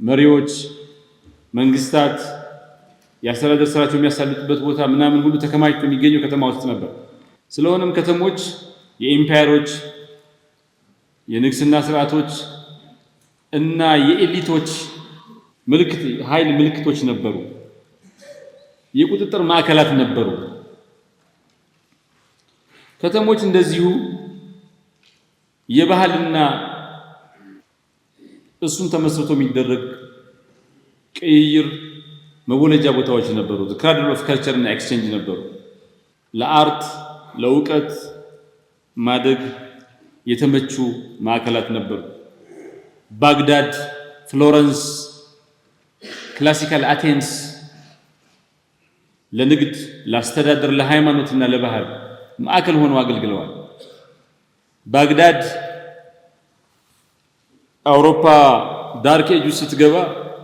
መሪዎች መንግስታት ያስተዳደር ስራቸው የሚያሳልጡበት ቦታ ምናምን ሁሉ ተከማችቶ የሚገኘው ከተማ ውስጥ ነበር። ስለሆነም ከተሞች የኢምፓየሮች የንግስና ስርዓቶች እና የኤሊቶች ኃይል ምልክቶች ነበሩ። የቁጥጥር ማዕከላት ነበሩ። ከተሞች እንደዚሁ የባህልና እሱን ተመስርቶ የሚደረግ ቅይር መወለጃ ቦታዎች ነበሩ። ክራድል ኦፍ ካልቸር እና ኤክስቼንጅ ነበሩ። ለአርት ለእውቀት ማደግ የተመቹ ማዕከላት ነበሩ። ባግዳድ፣ ፍሎረንስ፣ ክላሲካል አቴንስ ለንግድ፣ ለአስተዳደር፣ ለሃይማኖትና ለባህል ማዕከል ሆነው አገልግለዋል። ባግዳድ አውሮፓ ዳርክ ኤጅ ስትገባ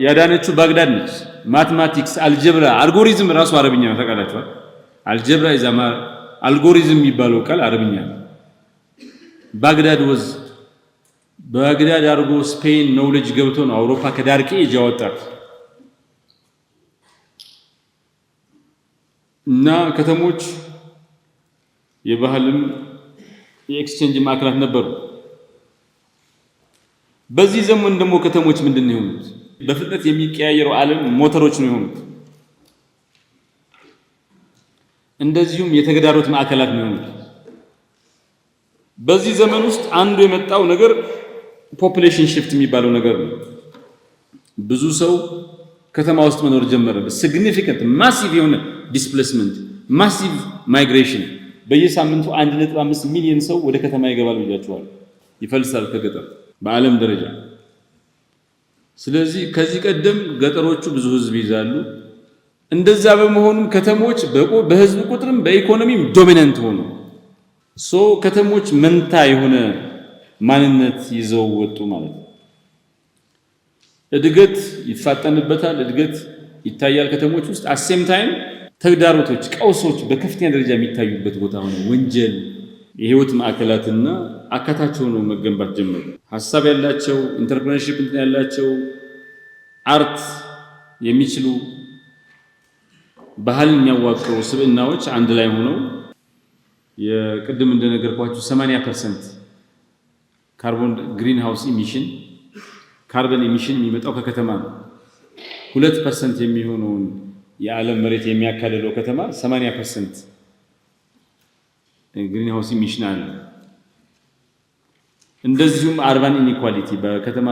ያዳነችው ባግዳድ ነች። ማትማቲክስ፣ አልጀብራ፣ አልጎሪዝም ራሱ አረብኛ ነው። ታውቃላችኋል? አልጀብራ ይዛማ አልጎሪዝም የሚባለው ቃል አረብኛ ነው። ባግዳድ አድርጎ ስፔን ኖውሌጅ ገብቶ ነው አውሮፓ ከዳርክ ኤጅ ያወጣት። እና ከተሞች የባህልም የኤክስቼንጅ ማዕከላት ነበሩ። በዚህ ዘመን ደግሞ ከተሞች ምንድን ነው የሆኑት? በፍጥነት የሚቀያየረው ዓለም ሞተሮች ነው የሆኑት። እንደዚሁም የተግዳሮት ማዕከላት ነው የሆኑት። በዚህ ዘመን ውስጥ አንዱ የመጣው ነገር ፖፑሌሽን ሽፍት የሚባለው ነገር ነው። ብዙ ሰው ከተማ ውስጥ መኖር ጀመረ። ሲግኒፊካንት ማሲቭ የሆነ ዲስፕሌስመንት፣ ማሲቭ ማይግሬሽን። በየሳምንቱ 1.5 ሚሊዮን ሰው ወደ ከተማ ይገባል ብያችኋል። ይፈልሳል ከገጠር በዓለም ደረጃ። ስለዚህ ከዚህ ቀደም ገጠሮቹ ብዙ ህዝብ ይዛሉ። እንደዛ በመሆኑም ከተሞች በህዝብ ቁጥርም በኢኮኖሚም ዶሚናንት ሆኑ። ከተሞች መንታ የሆነ ማንነት ይዘው ወጡ ማለት ነው። እድገት ይፋጠንበታል፣ እድገት ይታያል ከተሞች ውስጥ። አሴም ታይም ተግዳሮቶች፣ ቀውሶች በከፍተኛ ደረጃ የሚታዩበት ቦታ ሆነ። ወንጀል፣ የህይወት ማዕከላትና አካታች ሆነው መገንባት ጀመሩ። ሀሳብ ያላቸው፣ ኢንተርፕረነርሺፕ ያላቸው፣ አርት የሚችሉ ባህልን የሚያዋቅሩ ስብዕናዎች አንድ ላይ ሆነው የቅድም እንደነገርኳችሁ 80% ካርበን ኢሚሽን የሚመጣው ከከተማ ነው። 2% የሚሆነውን የዓለም መሬት የሚያካልለው ከተማ 80% ግሪን ሃውስ ኢሚሽን አለ። እንደዚሁም አርባን ኢኒኳሊቲ በከተማ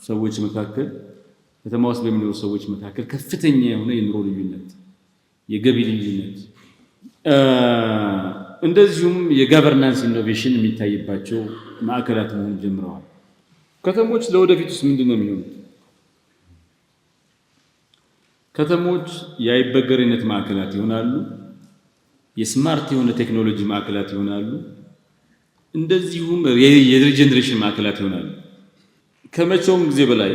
ሰዎች መካከል ከተማ ውስጥ በሚኖሩ ሰዎች መካከል ከፍተኛ የሆነ የኑሮ ልዩነት፣ የገቢ ልዩነት፣ እንደዚሁም የጋቨርናንስ ኢኖቬሽን የሚታይባቸው ማዕከላት መሆን ጀምረዋል። ከተሞች ለወደፊቱስ ምንድን ነው የሚሆኑት? ከተሞች የአይበገሬነት ማዕከላት ይሆናሉ። የስማርት የሆነ ቴክኖሎጂ ማዕከላት ይሆናሉ። እንደዚሁም የሪጀነሬሽን ማዕከላት ይሆናሉ። ከመቼውም ጊዜ በላይ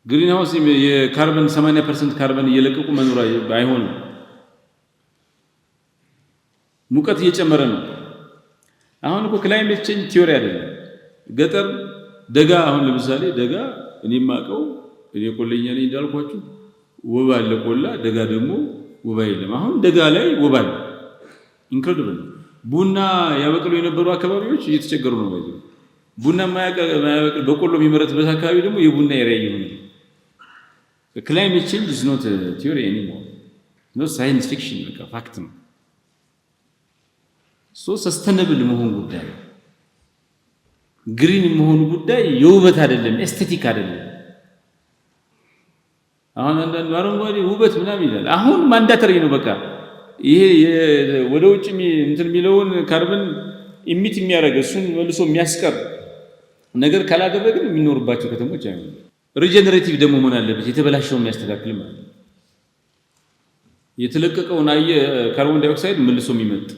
ግሪን ሃውስ የካርበን 80% ካርበን እየለቀቁ መኖር አይሆንም። ሙቀት እየጨመረ ነው። አሁን እኮ ክላይሜት ቼንጅ ቲዮሪ አይደለም። ገጠር ደጋ፣ አሁን ለምሳሌ ደጋ እኔ የማውቀው እኔ ቆለኛ ነኝ እንዳልኳችሁ፣ ወባ አለ ቆላ፣ ደጋ ደግሞ ወባ የለም። አሁን ደጋ ላይ ወባ አለ። ኢንክሬዲብል ነው። ቡና ያበቅሉ የነበሩ አካባቢዎች እየተቸገሩ ነው። ባይዘ ቡና የማያበቅል በቆሎ የሚመረትበት አካባቢ ደግሞ የቡና ኤሪያ እየሆነ ነው። ክላይሜት ቼንጅ is not a theory anymore. no science fiction፣ በቃ ፋክት ነው። ሰስተነብል መሆን ጉዳይ፣ ግሪን መሆኑ ጉዳይ የውበት አይደለም፣ ኤስቴቲክ አይደለም። አሁን አንዳንድ አረንጓዴ ውበት ምናምን ይላል። አሁን ማንዳተሪ ነው። በቃ ይሄ ወደ ውጭ እንትን የሚለውን ካርበን ኢሚት የሚያደርግ እሱን መልሶ የሚያስቀር ነገር ካላደረግን የሚኖርባቸው ከተሞች አይሆኑም። ሪጀነሬቲቭ ደግሞ መሆን አለበት፣ የተበላሸውን የሚያስተካክል ማለት ነው። የተለቀቀውን ካርቦን ዳይኦክሳይድ መልሶ የሚመጥ፣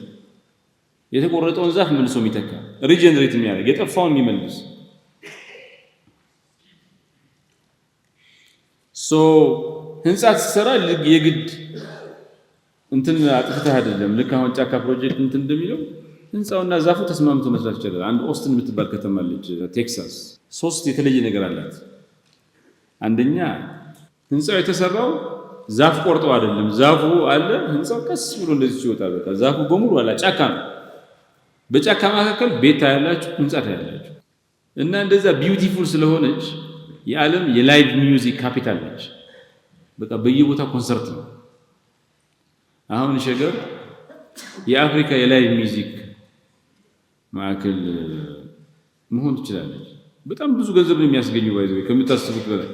የተቆረጠውን ዛፍ መልሶ የሚተካ፣ ሪጀነሬት የሚያደርግ፣ የጠፋውን የሚመልስ። ህንጻ ስትሰራ የግድ እንትን አጥፍተህ አይደለም። ልክ አሁን ጫካ ፕሮጀክት እንትን እንደሚለው ህንጻውና ዛፉ ተስማምቶ መስራት ይችላል። አንድ ኦስትን የምትባል ከተማ አለች ቴክሳስ። ሶስት የተለየ ነገር አላት። አንደኛ ህንጻው የተሰራው ዛፍ ቆርጠው አይደለም። ዛፉ አለ፣ ህንጻው ቀስ ብሎ እንደዚህ ይወጣል። በቃ ዛፉ በሙሉ አለ፣ ጫካ ነው። በጫካ መካከል ቤት ታያላችሁ፣ ህንጻ ታያላችሁ። እና እንደዛ ቢዩቲፉል ስለሆነች የዓለም የላይቭ ሚውዚክ ካፒታል ነች። በቃ በየቦታው ኮንሰርት ነው። አሁን ሸገር የአፍሪካ የላይቭ ሚውዚክ ማዕከል መሆን ትችላለች። በጣም ብዙ ገንዘብ ነው የሚያስገኘው። ባይዘው ከምታስቡት በላይ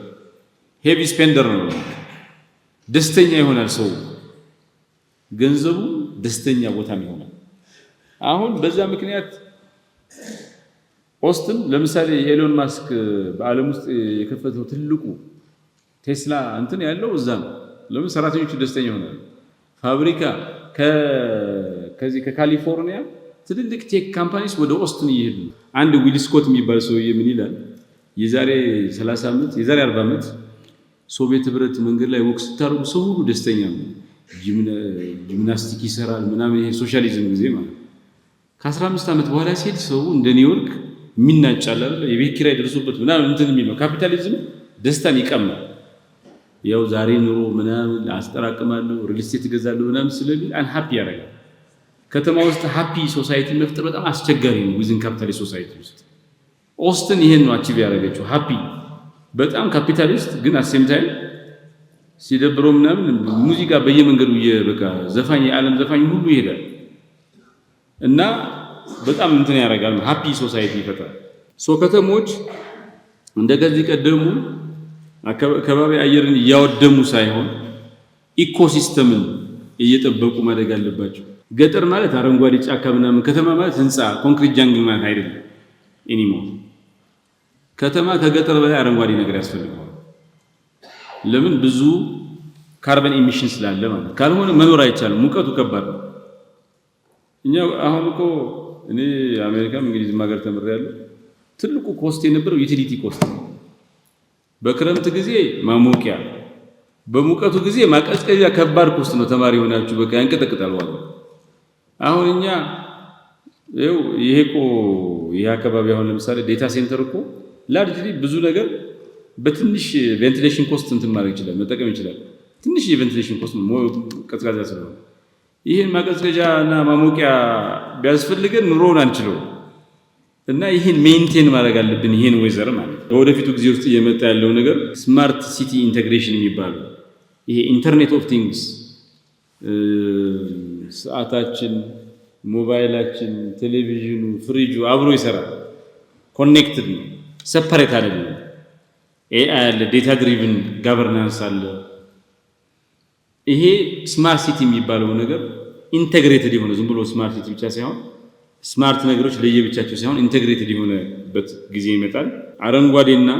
ሄቪ ስፔንደር ነው። ደስተኛ ይሆናል ሰው፣ ገንዘቡ ደስተኛ ቦታም ይሆናል። አሁን በዛ ምክንያት ኦስትን ለምሳሌ ኤሎን ማስክ በዓለም ውስጥ የከፈተው ትልቁ ቴስላ እንትን ያለው እዛ ነው። ለምን ሰራተኞቹ ደስተኛ ይሆናሉ። ፋብሪካ ከዚህ ከካሊፎርኒያ ትልልቅ ቴክ ካምፓኒስ ወደ ኦስትን ይሄዱ። አንድ ዊል ስኮት የሚባል ሰውዬ ምን ይላል? የዛሬ 30 ዓመት የዛሬ 40 ዓመት ሶቪየት ህብረት መንገድ ላይ ወክ ስታደርጉ ሰው ሁሉ ደስተኛ ነው፣ ጂምናስቲክ ይሰራል ምናምን፣ ይሄ ሶሻሊዝም ጊዜ ማለት። ከ15 ዓመት በኋላ ሲሄድ ሰው እንደ ኒውዮርክ የሚናጫል አይደል? የቤት ኪራይ ደርሶበት ምናምን እንትን የሚለው ካፒታሊዝም ደስታን ይቀማል። ያው ዛሬ ኑሮ ምናምን አስጠራቅማለሁ ሪል ስቴት እገዛለሁ ምናምን ስለሚል አንሃፒ ያደርጋል። ከተማ ውስጥ ሃፒ ሶሳይቲ መፍጠር በጣም አስቸጋሪ ነው። ዊዝን ካፒታሊስት ሶሳይቲ ውስጥ ኦስትን ይሄን ነው አቺቭ ያደረገችው። ሃፒ በጣም ካፒታሊስት ግን አሴም ታይም ሲደብረው ምናምን ሙዚቃ በየመንገዱ በቃ ዘፋኝ የዓለም ዘፋኝ ሁሉ ይሄዳል እና በጣም እንትን ያደርጋል። ሃፒ ሶሳይቲ ይፈጥራል። ከተሞች እንደዚህ ቀደሙ ከባቢ አየርን እያወደሙ ሳይሆን ኢኮሲስተምን እየጠበቁ ማደግ አለባቸው። ገጠር ማለት አረንጓዴ ጫካ ምናምን፣ ከተማ ማለት ህንፃ ኮንክሪት ጃንግል ማለት አይደለም ኤኒሞር። ከተማ ከገጠር በላይ አረንጓዴ ነገር ያስፈልገዋል። ለምን? ብዙ ካርበን ኤሚሽን ስላለ ማለት። ካልሆነ መኖር አይቻልም። ሙቀቱ ከባድ ነው። እኛ አሁን እኮ እኔ አሜሪካም እንግሊዝም ሀገር ተምሬያለሁ። ትልቁ ኮስት የነበረው ዩቲሊቲ ኮስት ነው። በክረምት ጊዜ ማሞቂያ፣ በሙቀቱ ጊዜ ማቀዝቀዣ ከባድ ኮስት ነው። ተማሪ ሆናችሁ በቃ ያንቀጠቅጣል ዋጋ። አሁን እኛ ይሄ አካባቢ አሁን ለምሳሌ ዴታ ሴንተር እኮ ላርጅሊ ብዙ ነገር በትንሽ ቬንቲሌሽን ኮስት እንትን ማድረግ ይችላል፣ መጠቀም ይችላል። ትንሽ የቬንቲሌሽን ኮስት ነው ቀዝቃዛ ስለሆነ። ይሄን ማቀዝቀዣና ማሞቂያ ቢያስፈልገን ኑሮውን አንችለው እና ይሄን ሜንቴን ማድረግ አለብን። ይሄን ወይዘር ማለት በወደፊቱ ጊዜ ውስጥ እየመጣ ያለው ነገር ስማርት ሲቲ ኢንተግሬሽን የሚባለው ይሄ ኢንተርኔት ኦፍ ቲንግስ፣ ሰዓታችን፣ ሞባይላችን፣ ቴሌቪዥኑ፣ ፍሪጁ አብሮ ይሰራል። ኮኔክትድ ነው፣ ሰፐሬት አይደለም። ኤአይ አለ፣ ዴታ ድሪቭን ጋቨርናንስ አለ። ይሄ ስማርት ሲቲ የሚባለው ነገር ኢንተግሬትድ የሆነ ዝም ብሎ ስማርት ሲቲ ብቻ ሳይሆን ስማርት ነገሮች ለየብቻቸው ሳይሆን ኢንተግሬትድ የሆነበት ጊዜ ይመጣል። አረንጓዴና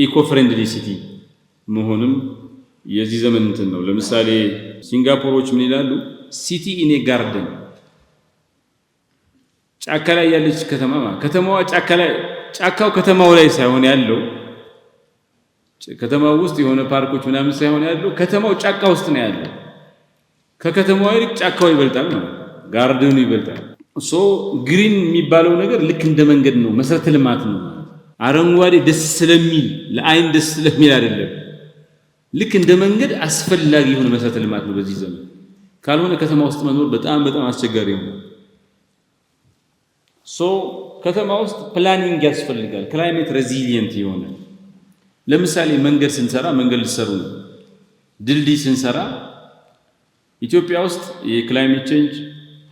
ኢኮ ፍሬንድሊ ሲቲ መሆንም የዚህ ዘመን እንትን ነው። ለምሳሌ ሲንጋፖሮች ምን ይላሉ? ሲቲ ኢን ኤ ጋርደን፣ ጫካ ላይ ያለች ከተማ ማለት ከተማዋ ጫካው ከተማው ላይ ሳይሆን ያለው ከተማው ውስጥ የሆነ ፓርኮች ምናምን ሳይሆን ያለው ከተማው ጫካ ውስጥ ነው ያለው። ከከተማው ይልቅ ጫካው ይበልጣል ማለት ጋርደኑ ይበልጣል። ግሪን የሚባለው ነገር ልክ እንደ መንገድ ነው፣ መሰረተ ልማት ነው። አረንጓዴ ደስ ስለሚል ለአይን ደስ ስለሚል አይደለም። ልክ እንደ መንገድ አስፈላጊ የሆነ መሰረተ ልማት ነው በዚህ ዘመን። ካልሆነ ከተማ ውስጥ መኖር በጣም በጣም አስቸጋሪ ነው። ከተማ ውስጥ ፕላኒንግ ያስፈልጋል። ክላይሜት ሬዚሊየንት የሆነ ለምሳሌ መንገድ ስንሰራ መንገድ ልሰሩ ነው። ድልድይ ስንሰራ ኢትዮጵያ ውስጥ የክላይሜት ቼንጅ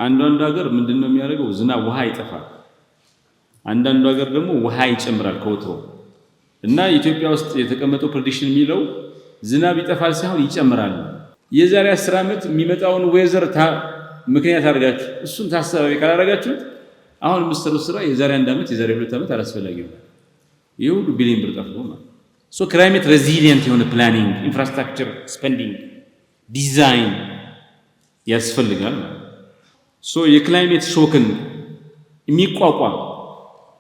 አንዳንዱ ሀገር ምንድነው የሚያደርገው? ዝናብ ውሃ ይጠፋል። አንዳንዱ ሀገር ደግሞ ውሃ ይጨምራል ከወትሮ እና ኢትዮጵያ ውስጥ የተቀመጠው ፕሬዲክሽን የሚለው ዝናብ ይጠፋል ሳይሆን ይጨምራል። የዛሬ 10 ዓመት የሚመጣውን ዌዘር ምክንያት አድርጋችሁ እሱን ታሳቢ ካላደረጋችሁት አሁን የምትሰሩት ስራ የዛሬ 1 ዓመት የዛሬ 2 ዓመት አላስፈላጊ ነው። ይሄ ሁሉ ቢሊዮን ብር ጠፍቶ ማለት ክላይሜት ሬዚሊየንት የሆነ ፕላኒንግ፣ ኢንፍራስትራክቸር ስፔንዲንግ፣ ዲዛይን ያስፈልጋል። የክላይሜት ሾክን የሚቋቋም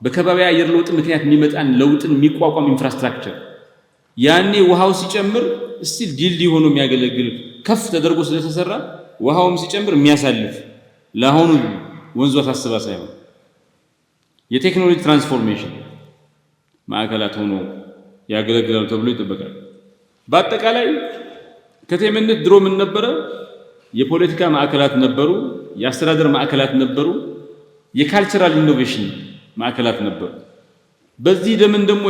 በከባቢ አየር ለውጥ ምክንያት የሚመጣን ለውጥን የሚቋቋም ኢንፍራስትራክቸር ያኔ ውሃው ሲጨምር ስቲል ድልድይ ሆኖ የሚያገለግል ከፍ ተደርጎ ስለተሰራ ውሃውም ሲጨምር የሚያሳልፍ ለአሁኑ ወንዟ ታስባ ሳይሆን የቴክኖሎጂ ትራንስፎርሜሽን ማዕከላት ሆኖ ያገለግላሉ ተብሎ ይጠበቃል። በአጠቃላይ ከተሜነት ድሮ ምን ነበረ? የፖለቲካ ማዕከላት ነበሩ፣ የአስተዳደር ማዕከላት ነበሩ፣ የካልቸራል ኢኖቬሽን ማዕከላት ነበሩ። በዚህ ደምን ደግሞ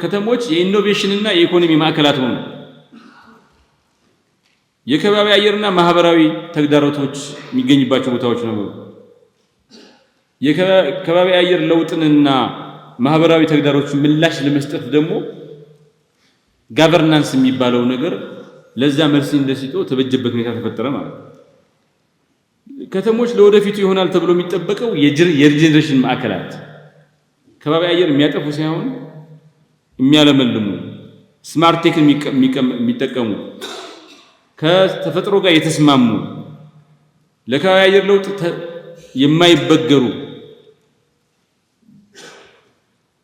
ከተሞች የኢኖቬሽንና የኢኮኖሚ ማዕከላት ሆኑ። የከባቢ አየርና ማህበራዊ ተግዳሮቶች የሚገኝባቸው ቦታዎች ነበሩ። የከባቢ አየር ለውጥንና ማህበራዊ ተግዳሮቶች ምላሽ ለመስጠት ደግሞ ጋቨርናንስ የሚባለው ነገር ለዛ መልስ እንደሲጦ ተበጀበት ሁኔታ ተፈጠረ ማለት ነው። ከተሞች ለወደፊቱ ይሆናል ተብሎ የሚጠበቀው የሪጀነሬሽን ማዕከላት ከባቢ አየር የሚያጠፉ ሳይሆን የሚያለመልሙ ስማርት ቴክ የሚጠቀሙ ከተፈጥሮ ጋር የተስማሙ ለከባቢ አየር ለውጥ የማይበገሩ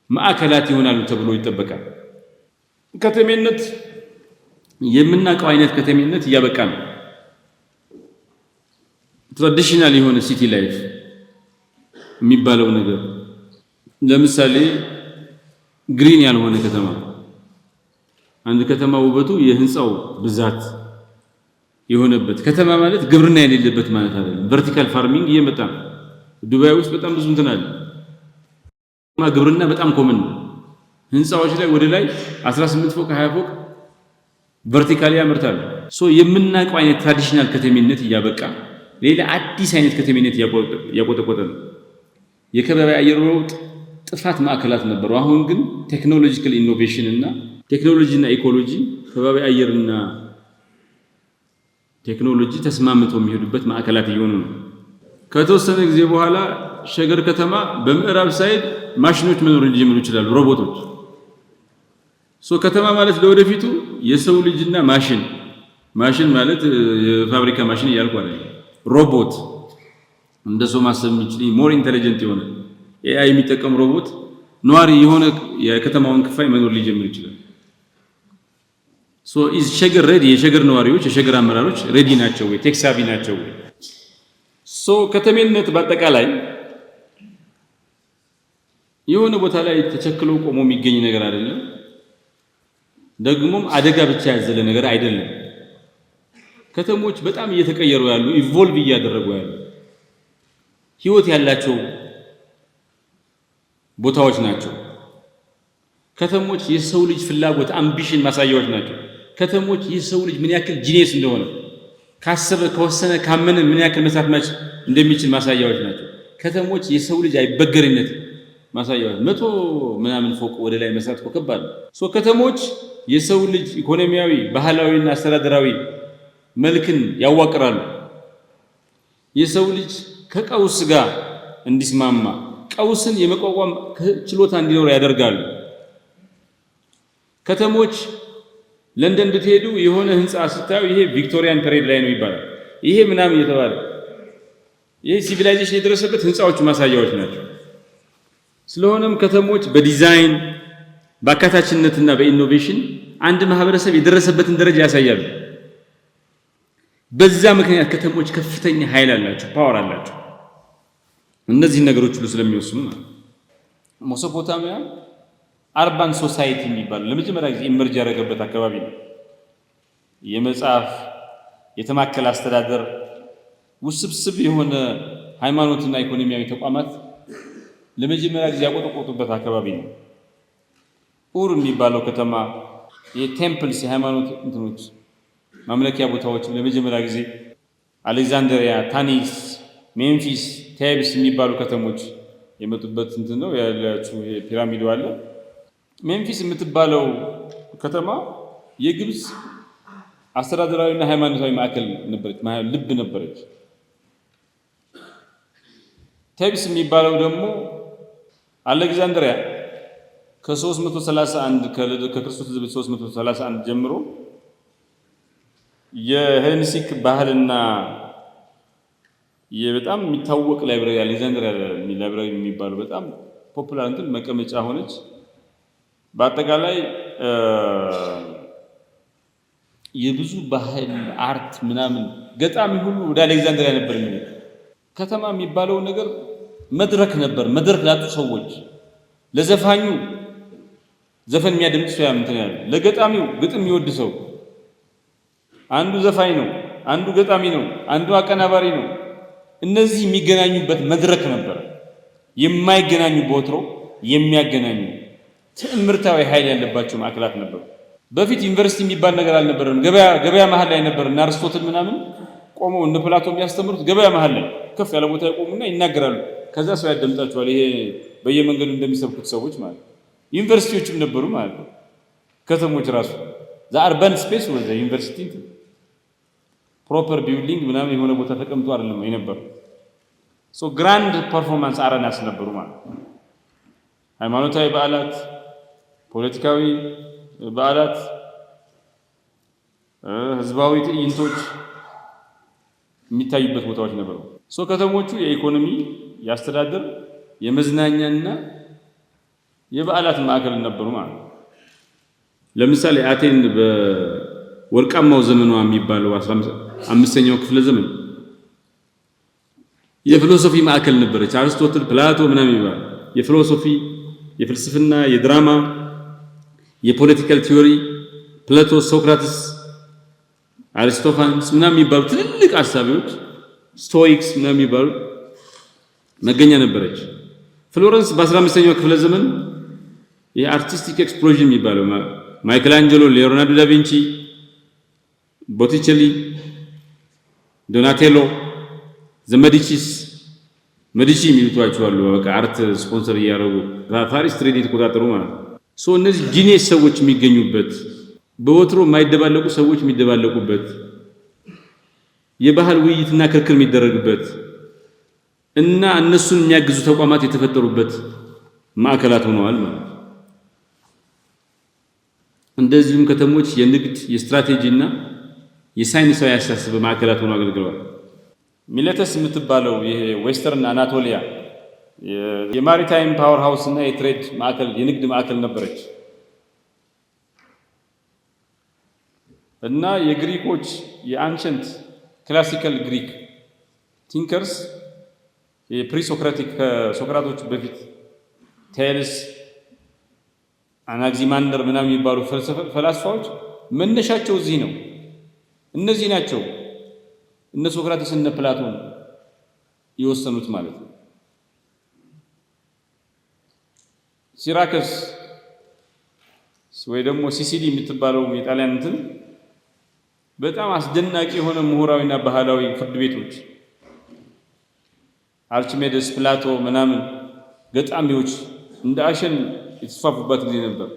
ማዕከላት ይሆናሉ ተብሎ ይጠበቃል። ከተሜነት የምናውቀው አይነት ከተሜነት እያበቃ ነው። ትራዲሽናል የሆነ ሲቲ ላይፍ የሚባለው ነገር ለምሳሌ ግሪን ያልሆነ ከተማ፣ አንድ ከተማ ውበቱ የህንፃው ብዛት የሆነበት ከተማ ማለት ግብርና የሌለበት ማለት አይደለም። ቨርቲካል ፋርሚንግ እየመጣ ነው። ዱባይ ውስጥ በጣም ብዙ እንትን አለ። ግብርና በጣም ኮመን ነው። ህንፃዎች ላይ ወደ ላይ 18 ፎቅ 20 ፎቅ ቨርቲካሊ ያመርታሉ። የምናውቀው አይነት ትራዲሽናል ከተሜነት እያበቃ ሌላ አዲስ አይነት ከተሜነት እያቆጠቆጠ ነው። የከባቢ አየር ለውጥ ጥፋት ማዕከላት ነበሩ። አሁን ግን ቴክኖሎጂካል ኢኖቬሽን እና ቴክኖሎጂና ኢኮሎጂ ከባቢ አየርና ቴክኖሎጂ ተስማምተው የሚሄዱበት ማዕከላት እየሆኑ ነው። ከተወሰነ ጊዜ በኋላ ሸገር ከተማ በምዕራብ ሳይድ ማሽኖች መኖር ሊጀምሩ ይችላሉ፣ ሮቦቶች። ከተማ ማለት ለወደፊቱ የሰው ልጅና ማሽን ማለት የፋብሪካ ማሽን እያልኩ አይደለም፣ ሮቦት እንደ ሰው ማሰብ የሚችል ሞር ኢንተለጀንት የሆነ ኤአይ የሚጠቀም ሮቦት ነዋሪ የሆነ የከተማውን ክፋይ መኖር ሊጀምር ይችላል። ኢዝ ሸገር ሬዲ? የሸገር ነዋሪዎች የሸገር አመራሮች ሬዲ ናቸው ወይ? ቴክ ሳቪ ናቸው ወይ? ከተሜነት በአጠቃላይ የሆነ ቦታ ላይ ተቸክሎ ቆሞ የሚገኝ ነገር አይደለም። ደግሞም አደጋ ብቻ ያዘለ ነገር አይደለም። ከተሞች በጣም እየተቀየሩ ያሉ፣ ኢቮልቭ እያደረጉ ያሉ ህይወት ያላቸው ቦታዎች ናቸው። ከተሞች የሰው ልጅ ፍላጎት አምቢሽን ማሳያዎች ናቸው። ከተሞች የሰው ልጅ ምን ያክል ጂኒየስ እንደሆነ ካሰበ ከወሰነ ካመነ ምን ያክል መስራት እንደሚችል ማሳያዎች ናቸው። ከተሞች የሰው ልጅ አይበገርነት ማሳያዎች። 100 ምናምን ፎቅ ወደ ላይ መስራት ከባድ ነው። ከተሞች የሰው ልጅ ኢኮኖሚያዊ፣ ባህላዊና አስተዳደራዊ መልክን ያዋቅራሉ። የሰው ልጅ ከቀውስ ጋር እንዲስማማ ቀውስን የመቋቋም ችሎታ እንዲኖር ያደርጋሉ። ከተሞች ለንደን ብትሄዱ የሆነ ህንፃ ስታዩ ይሄ ቪክቶሪያን ፔሪድ ላይ ነው ይባላል። ይሄ ምናምን እየተባለ ይሄ ሲቪላይዜሽን የደረሰበት ህንፃዎቹ ማሳያዎች ናቸው። ስለሆነም ከተሞች በዲዛይን በአካታችነትና በኢኖቬሽን አንድ ማህበረሰብ የደረሰበትን ደረጃ ያሳያሉ። በዛ ምክንያት ከተሞች ከፍተኛ ኃይል አላቸው፣ ፓወር አላቸው። እነዚህ ነገሮች ሁሉ ስለሚወስኑ ማለት ነው። ሜሶፖታሚያ አርባን ሶሳይቲ የሚባለው ለመጀመሪያ ጊዜ ኢመርጅ ያደረገበት አካባቢ ነው። የመጽሐፍ የተማከለ አስተዳደር፣ ውስብስብ የሆነ ሃይማኖትና ኢኮኖሚያዊ ተቋማት ለመጀመሪያ ጊዜ ያቆጠቆጡበት አካባቢ ነው። ኡር የሚባለው ከተማ የቴምፕልስ የሃይማኖት እንትኖች ማምለኪያ ቦታዎች ለመጀመሪያ ጊዜ አሌክዛንድሪያ፣ ታኒስ፣ ሜምፊስ፣ ቴብስ የሚባሉ ከተሞች የመጡበት እንትን ነው ያላችሁ። ፒራሚዱ አለ። ሜምፊስ የምትባለው ከተማ የግብፅ አስተዳደራዊና ሃይማኖታዊ ማዕከል ነበረች፣ ልብ ነበረች። ቴብስ የሚባለው ደግሞ አሌክዛንድሪያ ከ331 ከክርስቶስ ልደት 331 ጀምሮ የሄሌኒስቲክ ባህልና በጣም የሚታወቅ ላይብራሪ አሌክዛንድሪያ ላይብራሪ የሚባለው በጣም ፖፑላር እንትን መቀመጫ ሆነች። በአጠቃላይ የብዙ ባህል አርት ምናምን ገጣሚ ሁሉ ወደ አሌክዛንድሪያ ነበር የሚሄድ። ከተማ የሚባለው ነገር መድረክ ነበር። መድረክ ላጡ ሰዎች፣ ለዘፋኙ ዘፈን የሚያደምጥ ሰው እንትን ያለ ለገጣሚው ግጥም የሚወድ ሰው አንዱ ዘፋኝ ነው፣ አንዱ ገጣሚ ነው፣ አንዱ አቀናባሪ ነው። እነዚህ የሚገናኙበት መድረክ ነበር። የማይገናኙ በወትሮ የሚያገናኙ ትዕምርታዊ ኃይል ያለባቸው ማዕከላት ነበሩ። በፊት ዩኒቨርሲቲ የሚባል ነገር አልነበረም። ገበያ መሃል ላይ ነበር እና አርስቶትል ምናምን ቆመው እነ ፕላቶ የሚያስተምሩት ገበያ መሃል ላይ ከፍ ያለ ቦታ ይቆሙና ይናገራሉ። ከዛ ሰው ያደምጣቸዋል። ይሄ በየመንገዱ እንደሚሰብኩት ሰዎች ማለት ዩኒቨርሲቲዎችም ነበሩ ማለት ነው። ከተሞች ራሱ አርባን ስፔስ ወደ ዩኒቨርሲቲ ፕሮፐር ቢልዲንግ ምናምን የሆነ ቦታ ተቀምጦ አይደለም የነበረው። ግራንድ ፐርፎርማንስ አረናስ ነበሩ ማለት ነው። ሃይማኖታዊ በዓላት፣ ፖለቲካዊ በዓላት፣ ህዝባዊ ትዕይንቶች የሚታዩበት ቦታዎች ነበሩ። ከተሞቹ የኢኮኖሚ፣ የአስተዳደር፣ የመዝናኛና የበዓላት ማዕከል ነበሩ ማለት ነው። ለምሳሌ አቴን በወርቃማው ዘመኗ የሚባለው 15ኛው ክፍለ ዘመን የፊሎሶፊ ማዕከል ነበረች። አርስቶትል፣ ፕላቶ ምናምን ይባላል። የፊሎሶፊ፣ የፍልስፍና፣ የድራማ፣ የፖለቲካል ቲዮሪ ፕላቶ፣ ሶክራተስ፣ አሪስቶፋንስ ምናምን የሚባሉ ትልልቅ አሳቢዎች ስቶይክስ ምናምን የሚባሉ መገኛ ነበረች። ፍሎረንስ በ15ኛው ክፍለ ዘመን የአርቲስቲክ ኤክስፕሎዥን የሚባለው ማይክላንጀሎ፣ ሊዮናርዶ ዳቪንቺ፣ ቦቲቼሊ፣ ዶናቴሎ፣ ዘመዲቺስ መዲቺ የሚሉቷቸው አሉ። በቃ አርት ስፖንሰር እያደረጉ ፓሪስ ትሬድ የተቆጣጠሩ ማለት ነው። እነዚህ ጂኒየስ ሰዎች የሚገኙበት በወትሮ የማይደባለቁ ሰዎች የሚደባለቁበት የባህል ውይይትና ክርክር የሚደረግበት እና እነሱን የሚያግዙ ተቋማት የተፈጠሩበት ማዕከላት ሆነዋል ማለት ነው። እንደዚሁም ከተሞች የንግድ፣ የስትራቴጂና የሳይንሳዊ አስተሳሰብ ማዕከላት ሆነው አገልግለዋል። ሚሌተስ የምትባለው ይሄ ዌስተርን አናቶሊያ የማሪታይም ፓወር ሃውስ እና የትሬድ ማዕከል የንግድ ማዕከል ነበረች እና የግሪኮች የአንሸንት ክላሲካል ግሪክ ቲንከርስ የፕሪሶክራቲክ ከሶክራቶች በፊት ቴልስ፣ አናግዚማንደር ምናምን የሚባሉ ፈላስፋዎች መነሻቸው እዚህ ነው። እነዚህ ናቸው እነ ሶክራተስ እነ ፕላቶን የወሰኑት ማለት ነው። ሲራከስ ወይ ደግሞ ሲሲሊ የምትባለው የጣሊያን እንትን በጣም አስደናቂ የሆነ ምሁራዊና ባህላዊ ፍርድ ቤቶች አርቺሜደስ፣ ፕላቶ ምናምን ገጣሚዎች እንደ አሸን የተስፋፉበት ጊዜ ነበር።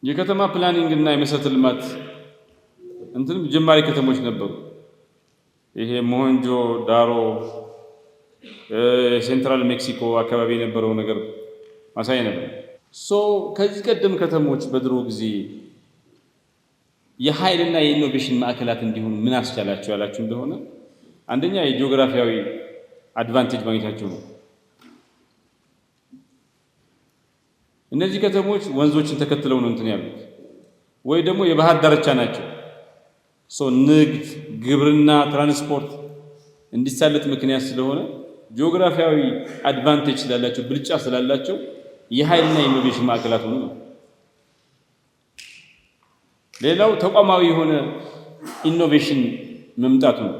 የከተማ ፕላኒንግ እና የመሰረተ ልማት እንትንም ጀማሪ ከተሞች ነበሩ። ይሄ ሞሄንጆ ዳሮ ሴንትራል ሜክሲኮ አካባቢ የነበረው ነገር ማሳያ ነበር። ከዚህ ቀደም ከተሞች በድሮ ጊዜ የኃይልና የኢኖቬሽን ማዕከላት እንዲሆኑ ምን አስቻላቸው ያላችሁ እንደሆነ አንደኛ የጂኦግራፊያዊ አድቫንቴጅ ማግኘታቸው ነው። እነዚህ ከተሞች ወንዞችን ተከትለው ነው እንትን ያሉት ወይ ደግሞ የባህር ዳርቻ ናቸው። ንግድ፣ ግብርና፣ ትራንስፖርት እንዲሳለጥ ምክንያት ስለሆነ ጂኦግራፊያዊ አድቫንቴጅ ስላላቸው ብልጫ ስላላቸው የኃይልና የኢኖቬሽን ማዕከላት ሆኑ ነው። ሌላው ተቋማዊ የሆነ ኢኖቬሽን መምጣቱ ነው።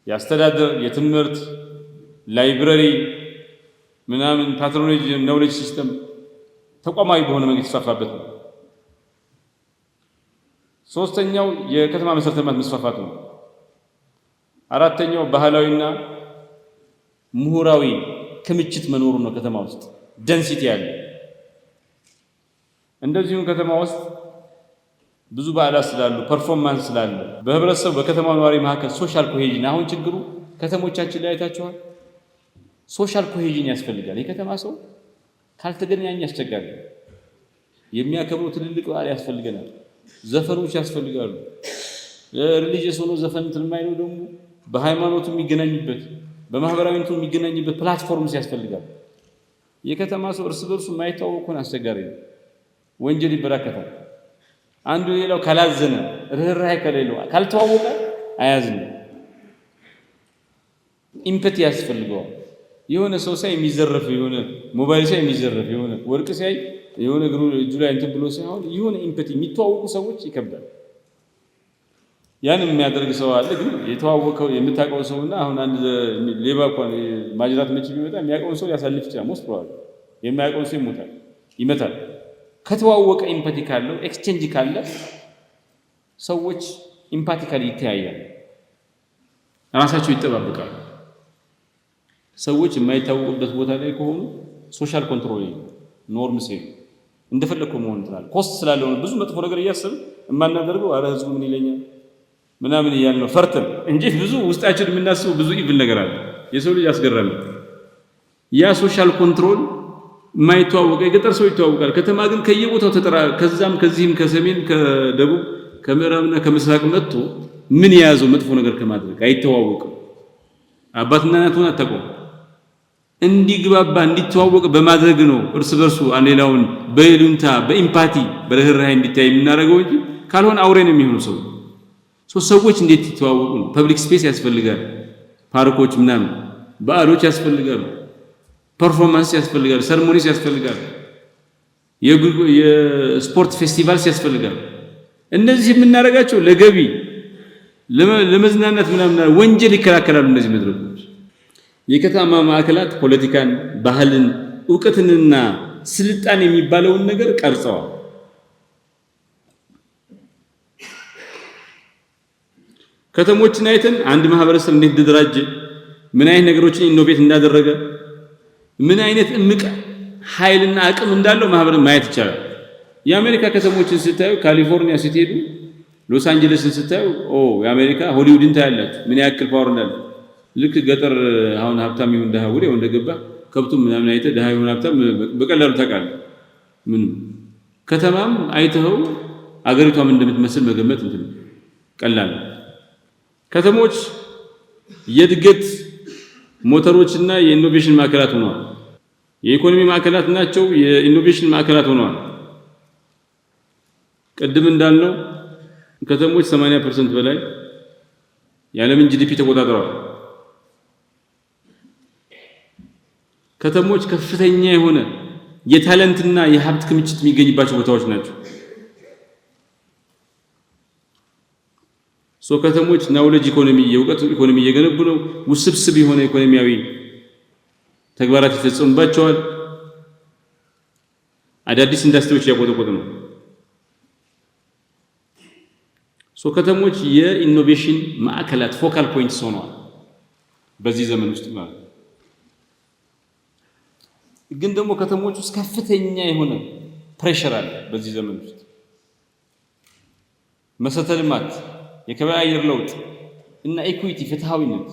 የአስተዳደር፣ የትምህርት፣ ላይብረሪ ምናምን ፓትሮኔጅ ኖሌጅ ሲስተም ተቋማዊ በሆነ መንገድ የተስፋፋበት ነው። ሶስተኛው የከተማ መሰረተ ልማት መስፋፋት ነው። አራተኛው ባህላዊና ምሁራዊ ክምችት መኖሩ ነው። ከተማ ውስጥ ደንሲቲ ያለ እንደዚሁም ከተማ ውስጥ ብዙ በዓላት ስላሉ ፐርፎርማንስ ስላለ በህብረተሰቡ በከተማው ነዋሪ መካከል ሶሻል ኮሄዥን አሁን ችግሩ ከተሞቻችን ላይ አይታችኋል። ሶሻል ኮሄዥን ያስፈልጋል። የከተማ ሰው ካልተገናኘ ያስቸጋል። የሚያከብሩ ትልልቅ በዓል ያስፈልገናል። ዘፈኖች ያስፈልጋሉ። ሪሊጂየስ ሆኖ ዘፈን እንትን የማይለው ደግሞ በሃይማኖቱ የሚገናኝበት በማህበራዊ እንትኑ የሚገናኝበት ፕላትፎርምስ ያስፈልጋል። የከተማ ሰው እርስ በርሱ የማይተዋወቅ አስቸጋሪ ነው። ወንጀል ይበራከታል። አንዱ ሌላው ካላዘነ ርህራሄ ከሌለው ካልተዋወቀ አያዝንም። ኢምፓቲ ያስፈልገዋል። የሆነ ሰው ሳይ የሚዘረፍ የሆነ ሞባይል ሳይ የሚዘረፍ የሆነ ወርቅ ሳይ የሆነ እጁ ላይ እንትን ብሎ ሳይሆን የሆነ ኢምፓቲ የሚተዋወቁ ሰዎች ይከብዳል። ያንን የሚያደርግ ሰው አለ። ግን የተዋወቀው የምታውቀው ሰውና አሁን አንድ ሌባ እንኳን ማጅራት መቼ ቢመጣ የሚያውቀውን ሰው ያሳልፍ ይችላል። ሞስት ፕሮባብሊ የማያውቀውን ሰው ይመታል። ከተዋወቀ ኢምፓቲ ካለው ኤክስቼንጅ ካለ ሰዎች ኢምፓቲካሊ ይተያያሉ፣ ራሳቸው ይጠባበቃሉ። ሰዎች የማይታወቁበት ቦታ ላይ ከሆኑ ሶሻል ኮንትሮል ኖርም ሴ እንደፈለግኩ መሆን ይችላል። ኮስት ስላለው ብዙ መጥፎ ነገር እያሰብን የማናደርገው አረ ህዝቡ ምን ይለኛል ምናምን እያልን ነው ፈርተን እንጂ ብዙ ውስጣችን የምናስበው ብዙ ኢቭል ነገር አለ። የሰው ልጅ አስገራሚ። ያ ሶሻል ኮንትሮል የማይተዋወቀ የገጠር ሰው ይተዋወቃል። ከተማ ግን ከየቦታው ከዛም ከዚህም ከሰሜን ከደቡብ ከምዕራብና ከምስራቅ መጥቶ ምን የያዘው መጥፎ ነገር ከማድረግ አይተዋወቅም። አባትና እናቱን አታውቀውም። እንዲግባባ እንዲተዋወቅ በማድረግ ነው እርስ በርሱ ሌላውን በይሉንታ በኢምፓቲ በርህራሄ እንዲታይ የምናደርገው እንጂ ካልሆነ አውሬ ነው የሚሆነው ሰው። ሰዎች እንዴት ይተዋወቁ ነው? ፐብሊክ ስፔስ ያስፈልጋል፣ ፓርኮች ምናምን በዓሎች ያስፈልጋሉ፣ ፐርፎርማንስ ያስፈልጋል፣ ሰርሞኒስ ያስፈልጋል፣ የስፖርት ፌስቲቫልስ ያስፈልጋል። እነዚህ የምናደርጋቸው ለገቢ ለመዝናናት ምናምን ወንጀል ይከላከላሉ። እነዚህ መድረኮች የከተማ ማዕከላት ፖለቲካን፣ ባህልን፣ ዕውቀትንና ስልጣን የሚባለውን ነገር ቀርጸዋል። ከተሞችን አይተን አንድ ማህበረሰብ እንዴት እንደተደራጀ ምን አይነት ነገሮችን ኢኖቬት እንዳደረገ ምን አይነት እምቅ ኃይልና አቅም እንዳለው ማህበረ ማየት ይቻላል። የአሜሪካ ከተሞችን ስታዩ ካሊፎርኒያ ስትሄዱ ሎስ አንጀለስን ስታዩ የአሜሪካ ሆሊውድን ታያላችሁ ምን ያክል ፓወር እንዳለ። ልክ ገጠር አሁን ሀብታም ይሁን ደሃ ወዲያው እንደገባ ከብቱም ምናምን አይተህ ደሃ ይሁን ሀብታም በቀላሉ ታውቃለህ። ምን ከተማም አይተኸው አገሪቷም እንደምትመስል መገመት እንትን ቀላል ነው። ከተሞች የእድገት ሞተሮችና የኢኖቬሽን ማዕከላት ሆነዋል። የኢኮኖሚ ማዕከላት ናቸው፣ የኢኖቬሽን ማዕከላት ሆነዋል። ቅድም እንዳልነው ከተሞች 80% በላይ የዓለምን ጂዲፒ ተቆጣጥረዋል። ከተሞች ከፍተኛ የሆነ የታለንትና የሀብት ክምችት የሚገኝባቸው ቦታዎች ናቸው። ከተሞች ናውሌጅ ኢኮኖሚ የእውቀት ኢኮኖሚ እየገነቡ ነው። ውስብስብ የሆነ ኢኮኖሚያዊ ተግባራት ይፈጸሙባቸዋል። አዳዲስ ኢንዱስትሪዎች እያቆጠቆጡ ነው። ከተሞች የኢኖቬሽን ማዕከላት ፎካል ፖይንትስ ሆነዋል በዚህ ዘመን ውስጥ ማለት ነው። ግን ደግሞ ከተሞች ውስጥ ከፍተኛ የሆነ ፕሬሸር አለ በዚህ ዘመን ውስጥ። መሰረተ ልማት፣ የከባቢ አየር ለውጥ እና ኢኩዊቲ ፍትሃዊነት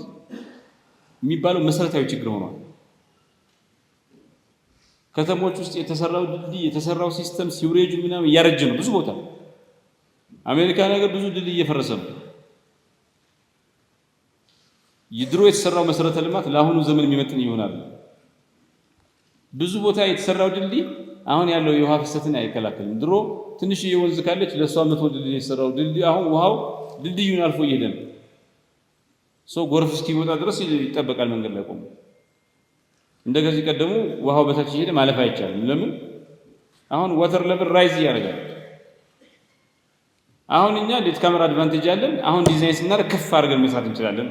የሚባለው መሰረታዊ ችግር ሆኗል። ከተሞች ውስጥ የተሰራው ድልድይ የተሰራው ሲስተም ሲውሬጁ ምናምን እያረጀ ነው ብዙ ቦታ። አሜሪካ ነገር ብዙ ድልድይ እየፈረሰ ነው። የድሮ የተሰራው መሰረተ ልማት ለአሁኑ ዘመን የሚመጥን ይሆናል። ብዙ ቦታ የተሰራው ድልድይ አሁን ያለው የውሃ ፍሰትን አይከላከልም። ድሮ ትንሽ የወንዝ ካለች ለሷ 100 ድልድይ የተሰራው ድልድይ አሁን ውሃው ድልድዩን አልፎ እየሄደ ነው። ጎርፍ እስኪወጣ ድረስ ይጠበቃል መንገድ ላይ ቆሞ። እንደዚህ ቀደሙ ውሃው በታች እየሄደ ማለፍ አይቻልም። ለምን? አሁን ዋተር ሌቨል ራይዝ ያደርጋል። አሁን እኛ ሌት ካሜራ አድቫንቴጅ አለን። አሁን ዲዛይን ስናደርግ ከፍ አድርገን መስራት እንችላለን።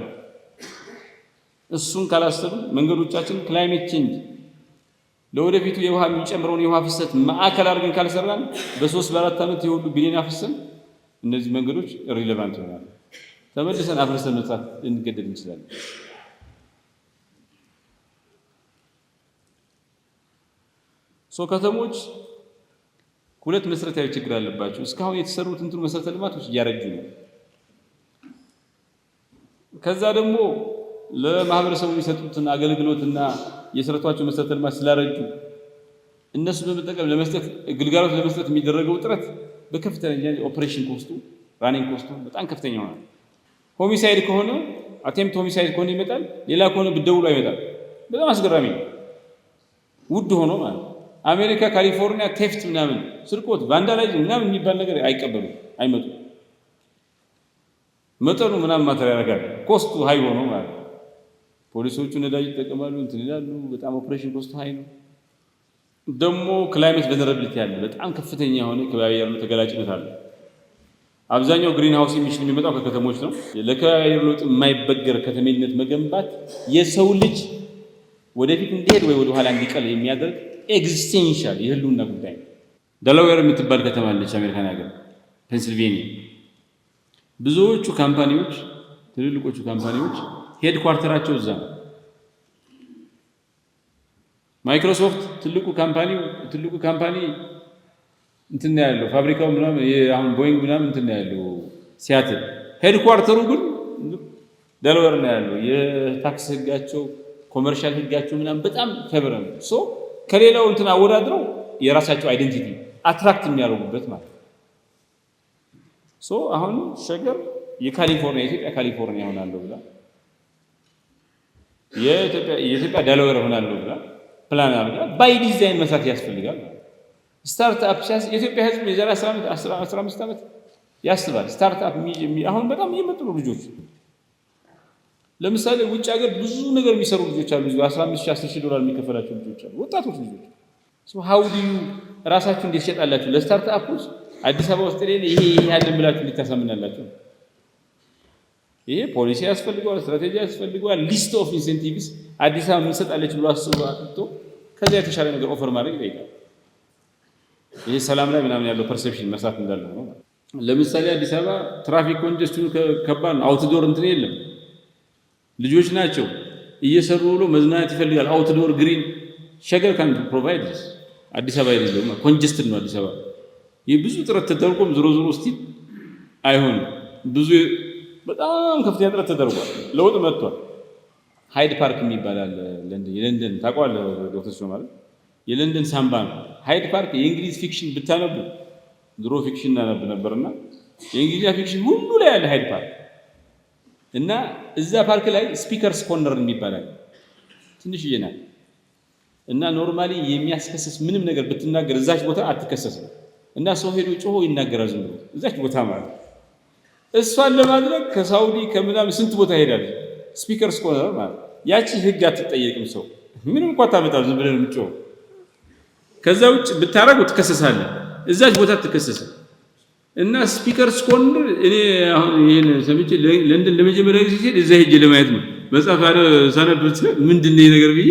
እሱን ካላሰብን መንገዶቻችን ክላይሜት ቼንጅ ለወደፊቱ የውሃ የሚጨምረውን የውሃ ፍሰት ማዕከል አድርገን ካልሰራን በ3 በ4 ዓመት የሁሉ ቢሊዮን አፍሰን እነዚህ መንገዶች ሪሌቫንት ይሆናሉ። ተመልሰን አፍርሰን መስራት እንገደድ እንችላለን። ከተሞች ሁለት መሰረታዊ ችግር አለባቸው። እስካሁን የተሰሩት እንትኑ መሰረተ ልማቶች እያረጁ ነው። ከዛ ደግሞ ለማህበረሰቡ የሚሰጡትን አገልግሎትና የሰረቷቸው መሰረተ ልማት ስላረጁ እነሱ በመጠቀም ለመስጠት ግልጋሎት ለመስጠት የሚደረገው ጥረት በከፍተኛ ኦፕሬሽን ኮስቱ ራኒንግ ኮስቱ በጣም ከፍተኛ ሆኗል። ሆሚሳይድ ከሆነ አቴምፕት ሆሚሳይድ ከሆነ ይመጣል፣ ሌላ ከሆነ ብትደውሉ አይመጣም። በጣም አስገራሚ ነው። ውድ ሆኖ ማለት አሜሪካ ካሊፎርኒያ ቴፍት ምናምን ስርቆት ቫንዳላይዝ ምናምን የሚባል ነገር አይቀበሉም፣ አይመጡም። መጠኑ ምናምን ማተር ያደርጋል ኮስቱ ሃይ ሆኖ ማለት ፖሊሶቹ ነዳጅ ይጠቀማሉ፣ እንትን ይላሉ። በጣም ኦፕሬሽን ኮስት ሃይ ነው። ደግሞ ክላይሜት ቨልነራቢሊቲ አለ። በጣም ከፍተኛ የሆነ ከባቢ አየር ተገላጭነት አለ። አብዛኛው ግሪን ሃውስ ኢሚሽን የሚመጣው ከከተሞች ነው። ለከባቢ አየር ለውጥ የማይበገር ከተሜነት መገንባት የሰው ልጅ ወደፊት እንዲሄድ ወይ ወደ ኋላ እንዲቀል የሚያደርግ ኤግዚስቴንሻል የህልውና ጉዳይ ነው። ደላዌር የምትባል ከተማ አለች አሜሪካን ሀገር ፔንሲልቬኒያ። ብዙዎቹ ካምፓኒዎች ትልልቆቹ ካምፓኒዎች ሄድ ኳርተራቸው እዛ ነው። ማይክሮሶፍት ትልቁ ካምፓኒ እንትን ነው ያለው ፋብሪካው ምናምን አሁን ቦይንግ ምናምን እንትን ነው ያለው ሲያትል። ሄድ ኳርተሩ ግን ደላዌር ነው ያለው። የታክስ ህጋቸው ኮመርሻል ህጋቸው ምናምን በጣም ፌቨር ነው። ሶ ከሌላው እንትን አወዳድረው የራሳቸው አይደንቲቲ አትራክት የሚያደርጉበት ማለት ነው። ሶ አሁን ሸገር የኢትዮጵያ ካሊፎርኒያ ሆናለሁ ብላ የኢትዮጵያ ደላዌር ሆናለሁ ብላ ፕላን አድርጋ ባይ ዲዛይን መስራት ያስፈልጋል። ስታርትአፕ የኢትዮጵያ ህዝብ የዛሬ 15 ዓመት ያስባል። ስታርትአፕ አሁን በጣም እየመጡ ነው ልጆች። ለምሳሌ ውጭ ሀገር ብዙ ነገር የሚሰሩ ልጆች አሉ። 15,000 10,000 ዶላር የሚከፈላቸው ልጆች አሉ፣ ወጣቶች ልጆች። ሃው ዱ ዩ ራሳችሁ እንዴት ትሸጣላችሁ? ለስታርትአፖች አዲስ አበባ ውስጥ ይሄ ያለን ብላችሁ እንድታሳምናላችሁ። ይሄ ፖሊሲ ያስፈልገዋል፣ ስትራቴጂ ያስፈልገዋል፣ ሊስት ኦፍ ኢንሴንቲቭስ አዲስ አበባ ምን ሰጣለች ብሎ አስቦ አጥቶ ከዚያ የተሻለ ነገር ኦፈር ማድረግ ይጠይቃል። ይሄ ሰላም ላይ ምናምን ያለው ፐርሰፕሽን መስራት እንዳለ ነው። ለምሳሌ አዲስ አበባ ትራፊክ ኮንጀስሽኑ ከባድ ነው። አውትዶር እንትን የለም። ልጆች ናቸው እየሰሩ ብሎ መዝናናት ይፈልጋል። አውትዶር ግሪን ሸገር ካን ፕሮቫይድ አዲስ አበባ የሌለው ኮንጀስትድ ነው አዲስ አበባ። ይህ ብዙ ጥረት ተደርጎም ዞሮ እስቲ አይሆንም። ብዙ በጣም ከፍተኛ ጥረት ተደርጓል። ለውጥ መጥቷል። ሃይድ ፓርክ የሚባል አለ ለንደን። የለንደን ታውቀዋለህ ዶክተር ሶ ማለት የለንደን ሳምባ ነው። ሃይድ ፓርክ የእንግሊዝ ፊክሽን ብታነቡ ድሮ ፊክሽን እናነብ ነበርና የእንግሊዝ ፊክሽን ሁሉ ላይ ያለ ሃይድ ፓርክ እና እዛ ፓርክ ላይ ስፒከርስ ኮርነር የሚባል ትንሽዬ ናት እና ኖርማሊ የሚያስከስስ ምንም ነገር ብትናገር እዛች ቦታ አትከሰስም። እና ሰው ሄዶ ጮሆ ይናገራል ዝም ብሎ እዛች ቦታ ማለት እሷን ለማድረግ ከሳውዲ ከምናምን ስንት ቦታ ይሄዳል። ስፒከርስ ኮርነር ማለት ያቺ ህግ አትጠየቅም። ሰው ምንም እንኳን ታመጣው ዝም ብለን የምትጮህ ከዛ ውጭ ብታረጉ ትከሰሳለህ። እዛች ቦታ ትከሰሳለህ። እና ስፒከርስ ኮርነር እኔ አሁን ይሄን ሰምቼ ለንደን ለመጀመሪያ ጊዜ ሲሄድ እዛ ሄጄ ለማየት ነው። መጽሐፍ አለ ሳነብት ምንድነው ይሄ ነገር ብዬ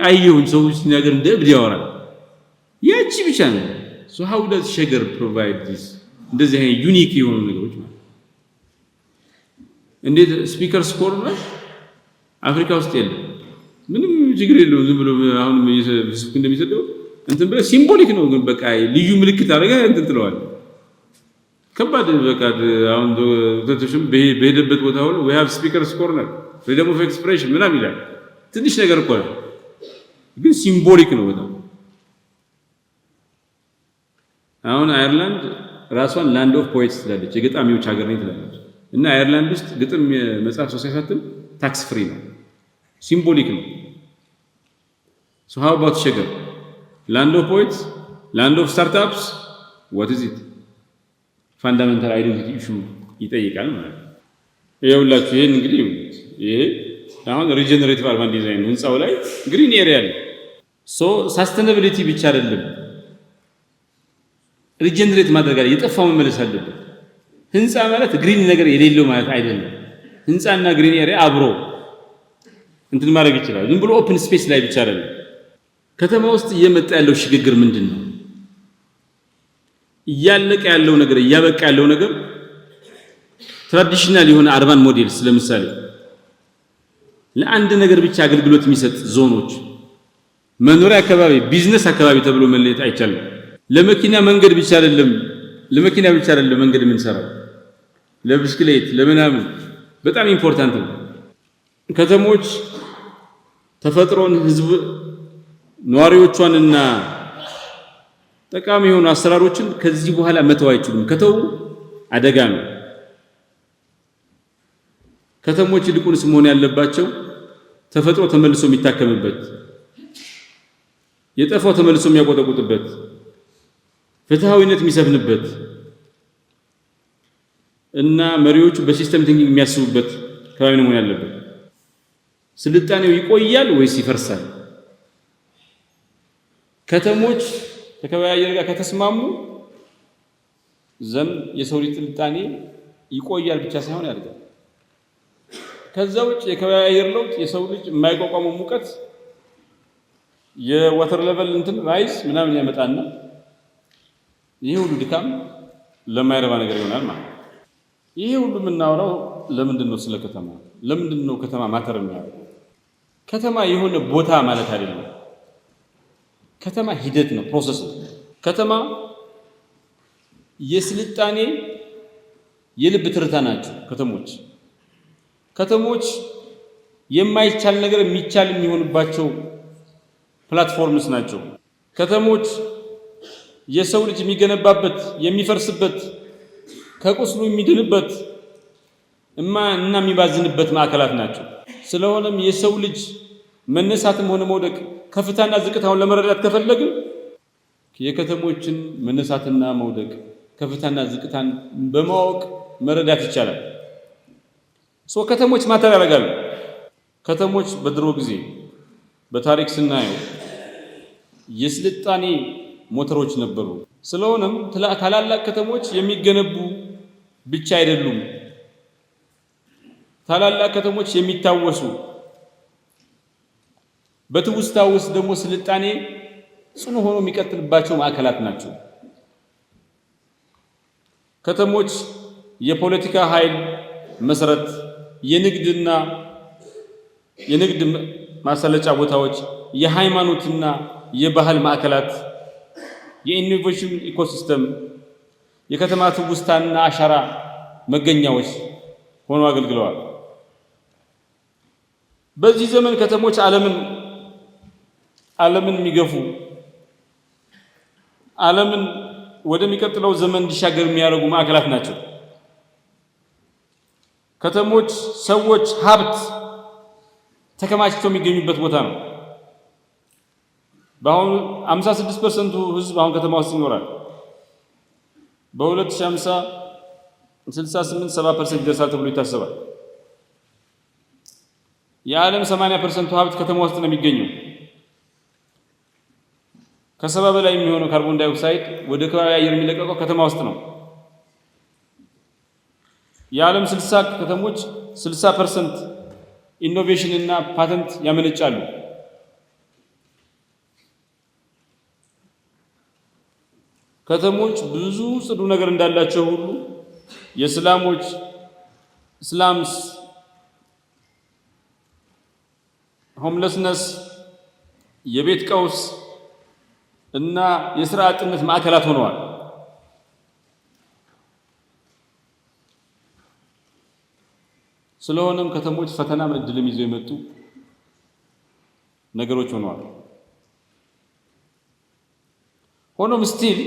አየሁኝ። ሰው ሲናገር እንደ እብድ ያወራል። ያቺ ብቻ ነው። so how does ሸገር provide this እንደዚህ አይነት ዩኒክ የሆኑ ነገሮች ማለት እንዴት ስፒከርስ ኮርነር አፍሪካ ውስጥ የለም። ምንም ችግር የለውም። ዝም ብሎ አሁን በፌስቡክ እንደሚሰደው እንትን ብለህ ሲምቦሊክ ነው፣ ግን በቃ ልዩ ምልክት አድርገህ እንትን ትለዋለህ። ከባድ በቃ አሁን ተተሽም በሄደበት ቦታ ሁሉ we have speakers corner freedom of expression ምናምን ይላል። ትንሽ ነገር እኮ ነው፣ ግን ሲምቦሊክ ነው በጣም። አሁን አየርላንድ ራሷን ላንድ ኦፍ ፖኤትስ ትላለች፣ የገጣሚዎች ሀገር ነኝ ትላለች። እና አየርላንድ ውስጥ ግጥም መጽሐፍ ሰው ሲያሳትም ታክስ ፍሪ ነው፣ ሲምቦሊክ ነው። so how about ሸገር? land of poets, land of startups, what is it? ፋንዳሜንታል አይደንቲቲ ኢሹ ይጠይቃል ማለት ነው። ይኸውላችሁ ይሄን እንግዲህ ይሄ አሁን ሪጀነሬቲቭ አርባን ዲዛይን ህንጻው ላይ ግሪን ኤሪያ አለ። ሶ ሳስቴናቢሊቲ ብቻ አይደለም ሪጀነሬት ማድረግ አለ፣ የጠፋው መመለስ አለበት። ህንጻ ማለት ግሪን ነገር የሌለው ማለት አይደለም። ህንጻና ግሪን ኤሪያ አብሮ እንትን ማድረግ ይችላል። ዝም ብሎ ኦፕን ስፔስ ላይ ብቻ አይደለም። ከተማ ውስጥ እየመጣ ያለው ሽግግር ምንድን ነው? እያለቀ ያለው ነገር እያበቃ ያለው ነገር ትራዲሽናል የሆነ አርባን ሞዴልስ ለምሳሌ ለአንድ ነገር ብቻ አገልግሎት የሚሰጥ ዞኖች፣ መኖሪያ አካባቢ፣ ቢዝነስ አካባቢ ተብሎ መለየት አይቻልም። ለመኪና መንገድ ብቻ አይደለም መንገድ የምንሰራው፣ ለብስክሌት ለምናምን በጣም ኢምፖርታንት ነው። ከተሞች ተፈጥሮን፣ ህዝብ ነዋሪዎቿንና ጠቃሚ የሆኑ አሰራሮችን ከዚህ በኋላ መተው አይችሉም። ከተው አደጋ ነው። ከተሞች ይልቁንስ መሆን ያለባቸው ተፈጥሮ ተመልሶ የሚታከምበት፣ የጠፋው ተመልሶ የሚያቆጠቁጥበት፣ ፍትሃዊነት የሚሰፍንበት እና መሪዎቹ በሲስተም ቲንኪንግ የሚያስቡበት አካባቢ ነው መሆን ያለበት። ስልጣኔው ይቆያል ወይስ ይፈርሳል? ከተሞች ከከባቢ አየር ጋር ከተስማሙ ዘንድ የሰው ልጅ ስልጣኔ ይቆያል ብቻ ሳይሆን ያድጋል። ከዛ ውጭ የከባቢ አየር ለውጥ የሰው ልጅ የማይቋቋመው ሙቀት የዋተር ሌቨል ራይዝ ምናምን ያመጣና ይሄ ሁሉ ድካም ለማይረባ ነገር ይሆናል ማለት ነው። ይሄ ሁሉ የምናወራው ለምንድን ነው? ስለ ከተማ ለምንድን ነው ከተማ ማተር የሚያደርገው? ከተማ የሆነ ቦታ ማለት አይደለም። ከተማ ሂደት ነው፣ ፕሮሰስ ነው። ከተማ የስልጣኔ የልብ ትርታ ናቸው። ከተሞች የማይቻል ነገር የሚቻል የሚሆንባቸው ፕላትፎርምስ ናቸው። ከተሞች የሰው ልጅ የሚገነባበት የሚፈርስበት ከቁስሉ የሚድንበት እና የሚባዝንበት ማዕከላት ናቸው። ስለሆነም የሰው ልጅ መነሳትም ሆነ መውደቅ ከፍታና ዝቅታውን ለመረዳት ከፈለግን የከተሞችን መነሳትና መውደቅ ከፍታና ዝቅታን በማወቅ መረዳት ይቻላል። ከተሞች ማተር ያደርጋሉ። ከተሞች በድሮ ጊዜ በታሪክ ስናየው የስልጣኔ ሞተሮች ነበሩ። ስለሆነም ታላላቅ ከተሞች የሚገነቡ ብቻ አይደሉም። ታላላቅ ከተሞች የሚታወሱ በትውስታ ውስጥ ደግሞ ስልጣኔ ጽኑ ሆኖ የሚቀጥልባቸው ማዕከላት ናቸው። ከተሞች የፖለቲካ ኃይል መሰረት፣ የንግድ ማሰለጫ ቦታዎች፣ የሃይማኖትና የባህል ማዕከላት፣ የኢኖቬሽን ኢኮሲስተም፣ የከተማ ትውስታና አሻራ መገኛዎች ሆነው አገልግለዋል። በዚህ ዘመን ከተሞች ዓለምን የሚገፉ ዓለምን ወደሚቀጥለው ዘመን እንዲሻገር የሚያደርጉ ማዕከላት ናቸው። ከተሞች ሰዎች ሀብት ተከማችተው የሚገኙበት ቦታ ነው። በአሁኑ 56% ህዝብ አሁን ከተማ ውስጥ ይኖራል። በ2050 68-70% ይደርሳል ተብሎ ይታሰባል። የዓለም 80% ሀብት ከተማ ውስጥ ነው የሚገኘው። ከ70 በላይ የሚሆነው ካርቦን ዳይኦክሳይድ ወደ ከባቢ አየር የሚለቀቀው ከተማ ውስጥ ነው። የዓለም 60 ከተሞች 60% ኢኖቬሽን እና ፓተንት ያመነጫሉ። ከተሞች ብዙ ጽዱ ነገር እንዳላቸው ሁሉ ስላምስ፣ ሆምለስነስ፣ የቤት ቀውስ እና የሥራ አጥነት ማዕከላት ሆነዋል። ስለሆነም ከተሞች ፈተና እድልም ይዘው የመጡ ነገሮች ሆነዋል። ሆኖም ስቲል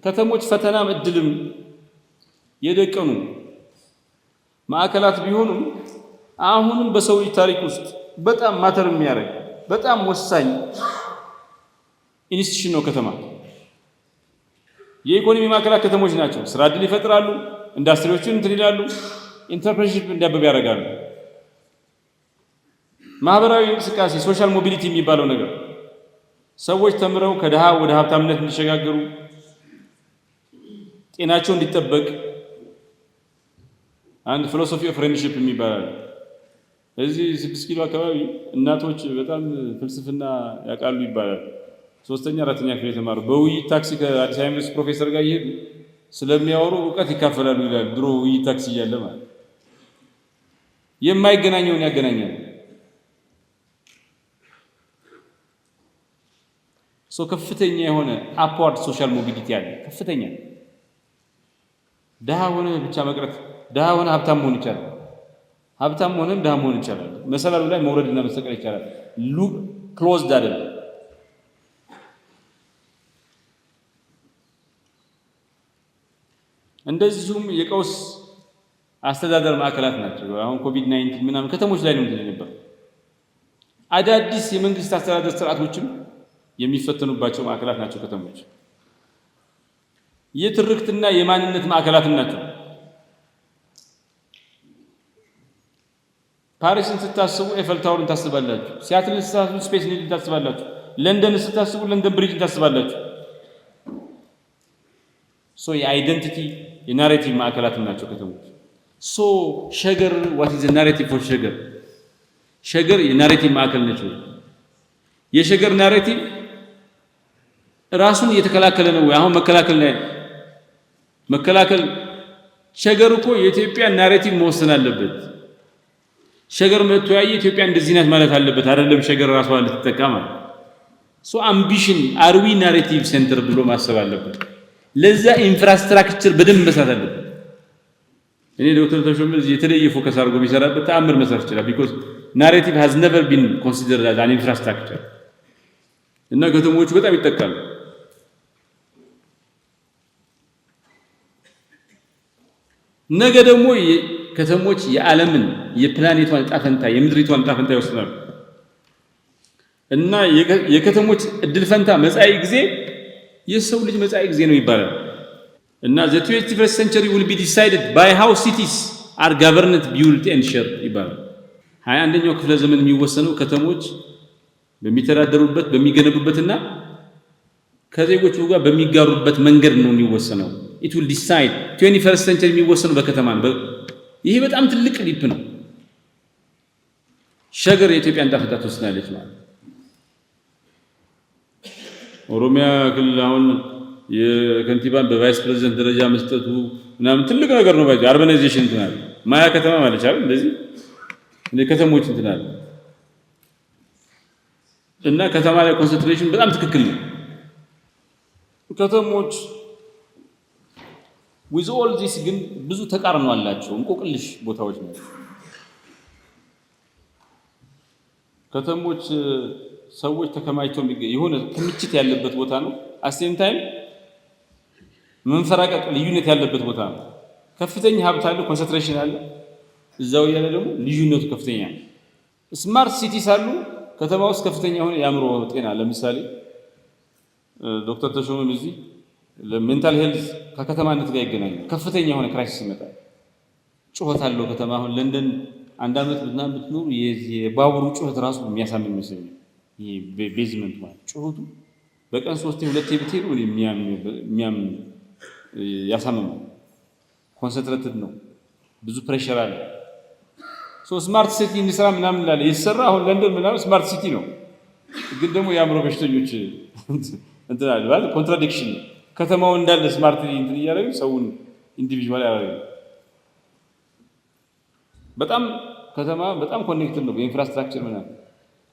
ከተሞች ፈተና እድልም የደቀኑ ማዕከላት ቢሆኑም አሁንም በሰው ልጅ ታሪክ ውስጥ በጣም ማተር የሚያደርግ በጣም ወሳኝ ኢንስቲትዩሽን ነው ከተማ። የኢኮኖሚ ማዕከላት ከተሞች ናቸው። ስራ እድል ይፈጥራሉ፣ ኢንዱስትሪዎችን ይላሉ፣ ኢንተርፕረነርሺፕ እንዲያብብ ያደርጋሉ። ማህበራዊ እንቅስቃሴ ሶሻል ሞቢሊቲ የሚባለው ነገር ሰዎች ተምረው ከድሃ ወደ ሀብታምነት እንዲሸጋገሩ፣ ጤናቸው እንዲጠበቅ አንድ ፊሎሶፊ ኦፍ ፍሬንድሺፕ የሚባል እዚህ 6 ኪሎ አካባቢ እናቶች በጣም ፍልስፍና ያውቃሉ ይባላል። 3ኛ 4ኛ ክፍል የተማሩ በውይይት ታክሲ ከአዲስ አበባ ዩኒቨርሲቲ ፕሮፌሰር ጋር ይሄዱ ስለሚያወሩ እውቀት ይካፈላሉ ይላል። ድሮ ውይይት ታክሲ እያለ ማለት የማይገናኘውን ያገናኛል። ከፍተኛ የሆነ አፕዋርድ ሶሻል ሞቢሊቲ አለ። ከፍተኛ ድሃ ሆነ ብቻ መቅረት፣ ድሃ ሆነ ሀብታም መሆን ይቻላል፣ ሀብታም ሆነ ድሃ መሆን ይቻላል። መሰላሉ ላይ መውረድና መሰቀል ይቻላል። ሉክ ክሎዝድ አይደለም። እንደዚሁም የቀውስ አስተዳደር ማዕከላት ናቸው። አሁን ኮቪድ-19 ምናምን ከተሞች ላይ ነው ነበር። አዳዲስ የመንግስት አስተዳደር ስርዓቶችም የሚፈተኑባቸው ማዕከላት ናቸው ከተሞች። የትርክትና የማንነት ማዕከላትም ናቸው። ፓሪስን ስታስቡ ኤፈል ታወርን ታስባላችሁ። ሲያትልን ስታስቡ ስፔስ ኒድን ታስባላችሁ። ለንደን ስታስቡ ለንደን ብሪጅን ታስባላችሁ። ሶ የአይደንቲቲ የናሬቲቭ ማዕከላት ናቸው ከተሞች። ሶ ሸገር ዋት ኢዝ ናሬቲቭ ፎር ሸገር? ሸገር የናሬቲቭ ማዕከል ነች። የሸገር ናሬቲቭ ራሱን እየተከላከለ ነው ወይ? አሁን መከላከል ሸገር እኮ የኢትዮጵያ ናሬቲቭ መወሰን አለበት። ሸገር መጥቶ ያየ ኢትዮጵያ እንደዚህ ናት ማለት አለበት አይደለም። ሸገር ራሷ ልትጠቀም ማለት ሶ አምቢሽን አርዊ ናሬቲቭ ሴንተር ብሎ ማሰብ አለበት። ለዛ ኢንፍራስትራክቸር በደንብ መስራት አለበት። እኔ ዶክተር ተሾመ የተለየ ፎከስ አድርጎ ቢሰራበት ተአምር መስራት ይችላል። ቢኮዝ ናሬቲቭ has never been considered as an infrastructure እና ከተሞቹ በጣም ይጠቃሉ። ነገ ደግሞ ከተሞች የዓለምን የፕላኔቷን ዕጣ ፈንታ የምድሪቷን ዕጣ ፈንታ ይወስናሉ እና የከተሞች እድል ፈንታ መጻኢ ጊዜ የሰው ልጅ መጻኢ ጊዜ ነው ይባላል እና the 21st century will be decided by how cities are governed, built and shared ይባላል። 21ኛው ክፍለ ዘመን የሚወሰነው ከተሞች በሚተዳደሩበት በሚገነቡበትና ከዜጎቹ ጋር በሚጋሩበት መንገድ ነው የሚወሰነው። it will decide 21st century የሚወሰነው በከተማ ነው። ይሄ በጣም ትልቅ ሊፕ ነው። ሸገር የኢትዮጵያን ዕጣ ፈንታ ትወስናለች ማለት ኦሮሚያ ክልል አሁን የከንቲባን በቫይስ ፕሬዝዳንት ደረጃ መስጠቱ ምናምን ትልቅ ነገር ነው። ባይ አርባናይዜሽን እንትናል ማያ ከተማ ማለት አይደል? እንደዚህ ከተሞች እንትናል እና ከተማ ላይ ኮንሰንትሬሽን በጣም ትክክል ነው። ከተሞች with all this ግን ብዙ ተቃርኖ አላቸው። እንቆቅልሽ ቦታዎች ናቸው ከተሞች። ሰዎች ተከማችተው የሆነ ክምችት ያለበት ቦታ ነው። አሴም ታይም መንፈራቀቅ ልዩነት ያለበት ቦታ ነው። ከፍተኛ ሀብት አለ፣ ኮንሰንትሬሽን አለ። እዛው ያለ ደግሞ ልዩነቱ ከፍተኛ ነው። ስማርት ሲቲስ አሉ ከተማ ውስጥ ከፍተኛ የሆነ የአእምሮ ጤና ለምሳሌ ዶክተር ተሾመም እዚህ ለሜንታል ሄልዝ ከከተማነት ጋር ይገናኛል። ከፍተኛ የሆነ ክራይሲስ ይመጣል። ጩኸት አለው ከተማ። አሁን ለንደን አንድ ዓመት ምናምን ብትኖሩ የባቡሩ ጩኸት ራሱ የሚያሳምን ይመስለኛል። ይሄ ቤዝመንት ማለት ጩኸቱ በቀን 3-2 ብትሄዱ የሚያም ያሳምማል። ኮንሰንትሬትድ ነው። ብዙ ፕሬሸር አለ። ስማርት ሲቲ እንስራ ምናምን ላለ ይሰራ። አሁን ለንደን ምናምን ስማርት ሲቲ ነው፣ ግን ደግሞ የአእምሮ በሽተኞች እንትን አለ ማለት ኮንትራዲክሽን ነው። ከተማው እንዳለ ስማርት እንትን እያደረገ ሰውን ኢንዲቪጁዋል ያደረገ በጣም ከተማ በጣም ኮኔክትድ ነው በኢንፍራስትራክቸር ምናምን።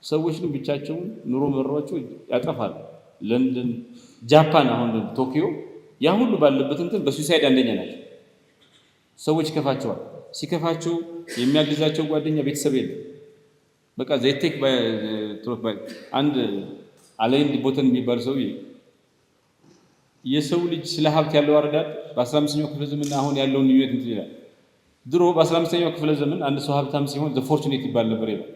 ሰዎች ግን ብቻቸውን ኑሮ መሯቸው ያጠፋል። ለንደን፣ ጃፓን፣ አሁን ቶኪዮ ያ ሁሉ ባለበት እንትን በሱሳይድ አንደኛ ናቸው። ሰዎች ይከፋቸዋል። ሲከፋቸው የሚያግዛቸው ጓደኛ ቤተሰብ የለም። በቃ ዘይቴክ አንድ አላይን ቦተን የሚባል ሰው የሰው ልጅ ስለ ሀብት ያለው አረዳድ በ15ኛው ክፍለ ዘመን አሁን ያለውን ልዩነት እንትን ይላል። ድሮ በ15ኛው ክፍለ ዘመን አንድ ሰው ሀብታም ሲሆን ዘ ፎርቹኔት ይባል ነበር ይላል።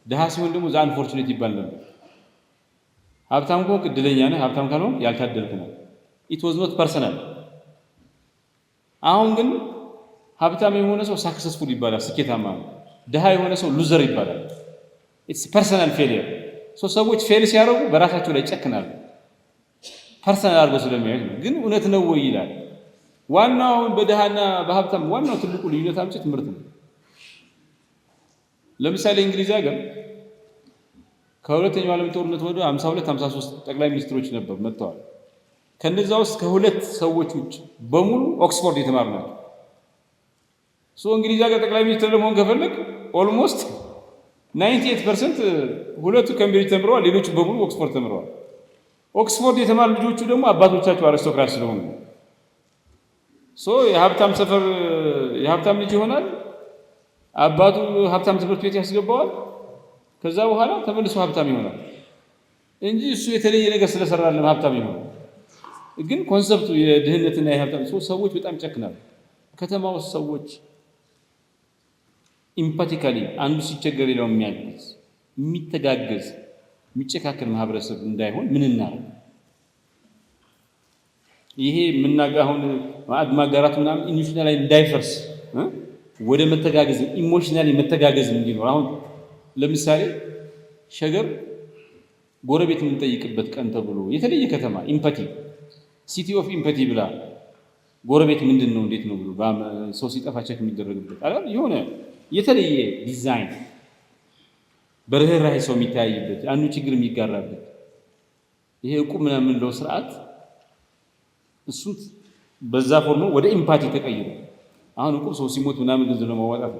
ድሃ ሲሆን ደግሞ ዘ አንፎርቹኔት ይባል ነበር። ሀብታም ከሆንክ እድለኛ ነህ፣ ሀብታም ካልሆንክ ያልታደልክ ነህ። ኢት ዋዝ ኖት ፐርሰናል። አሁን ግን ሀብታም የሆነ ሰው ሳክሰስፉል ይባላል፣ ስኬታማ ነው። ድሃ የሆነ ሰው ሉዘር ይባላል። ኢትስ ፐርሰናል ፌሊየር። ሰዎች ፌል ሲያደርጉ በራሳቸው ላይ ይጨክናሉ፣ ፐርሰናል አድርገው ስለሚያዩት ነው። ግን እውነት ነው ወይ ይላል። ዋናው በድሃና በሀብታም ዋናው ትልቁ ልዩነት አምጪ ትምህርት ነው። ለምሳሌ እንግሊዝ ሀገር ከሁለተኛው ዓለም ጦርነት ወደ 52-53 ጠቅላይ ሚኒስትሮች ነበሩ መጥተዋል። ከነዛ ውስጥ ከሁለት ሰዎች ውጭ በሙሉ ኦክስፎርድ የተማሩ ናቸው። እንግሊዝ ሀገር ጠቅላይ ሚኒስትር ለመሆን ከፈለግ ኦልሞስት 98% ሁለቱ ከምብሪጅ ተምረዋል፣ ሌሎቹ በሙሉ ኦክስፎርድ ተምረዋል። ኦክስፎርድ የተማሩ ልጆቹ ደግሞ አባቶቻቸው አሪስቶክራት ስለሆኑ የሀብታም ሰፈር የሀብታም ልጅ ይሆናል። አባቱ ሀብታም ትምህርት ቤት ያስገባዋል። ከዛ በኋላ ተመልሶ ሀብታም ይሆናል እንጂ እሱ የተለየ ነገር ስለሰራለም ሀብታም ይሆናል። ግን ኮንሰፕቱ የድህነትና የሀብታም ሰዎች በጣም ይጨክናሉ። ከተማ ውስጥ ሰዎች ኢምፓቲካሊ አንዱ ሲቸገር ሌላው የሚያግዝ የሚተጋገዝ የሚጨካከል ማህበረሰብ እንዳይሆን ምን እናደርግ? ይሄ የምናጋ አሁን ማዕድ ማጋራት ምናምን ኢንዱስትሪ ላይ እንዳይፈርስ ወደ መተጋገዝ ኢሞሽናሊ መተጋገዝ እንዲኖር አሁን ለምሳሌ ሸገር ጎረቤት የምንጠይቅበት ቀን ተብሎ የተለየ ከተማ ኢምፓቲ ሲቲ ኦፍ ኢምፓቲ ብላ ጎረቤት ምንድነው እንዴት ነው ብሎ ሰው ሲጠፋ ቸክ የሚደረግበት አይደል የሆነ የተለየ ዲዛይን በርህራሄ ሰው የሚታይበት አንዱ ችግር የሚጋራበት ይሄ ቁም ምናምን ነው ስርዓት እሱ በዛ ፎርም ወደ ኢምፓቲ ተቀይሮ አሁን እኮ ሰው ሲሞት ምናምን ገንዘብ ለማዋጣት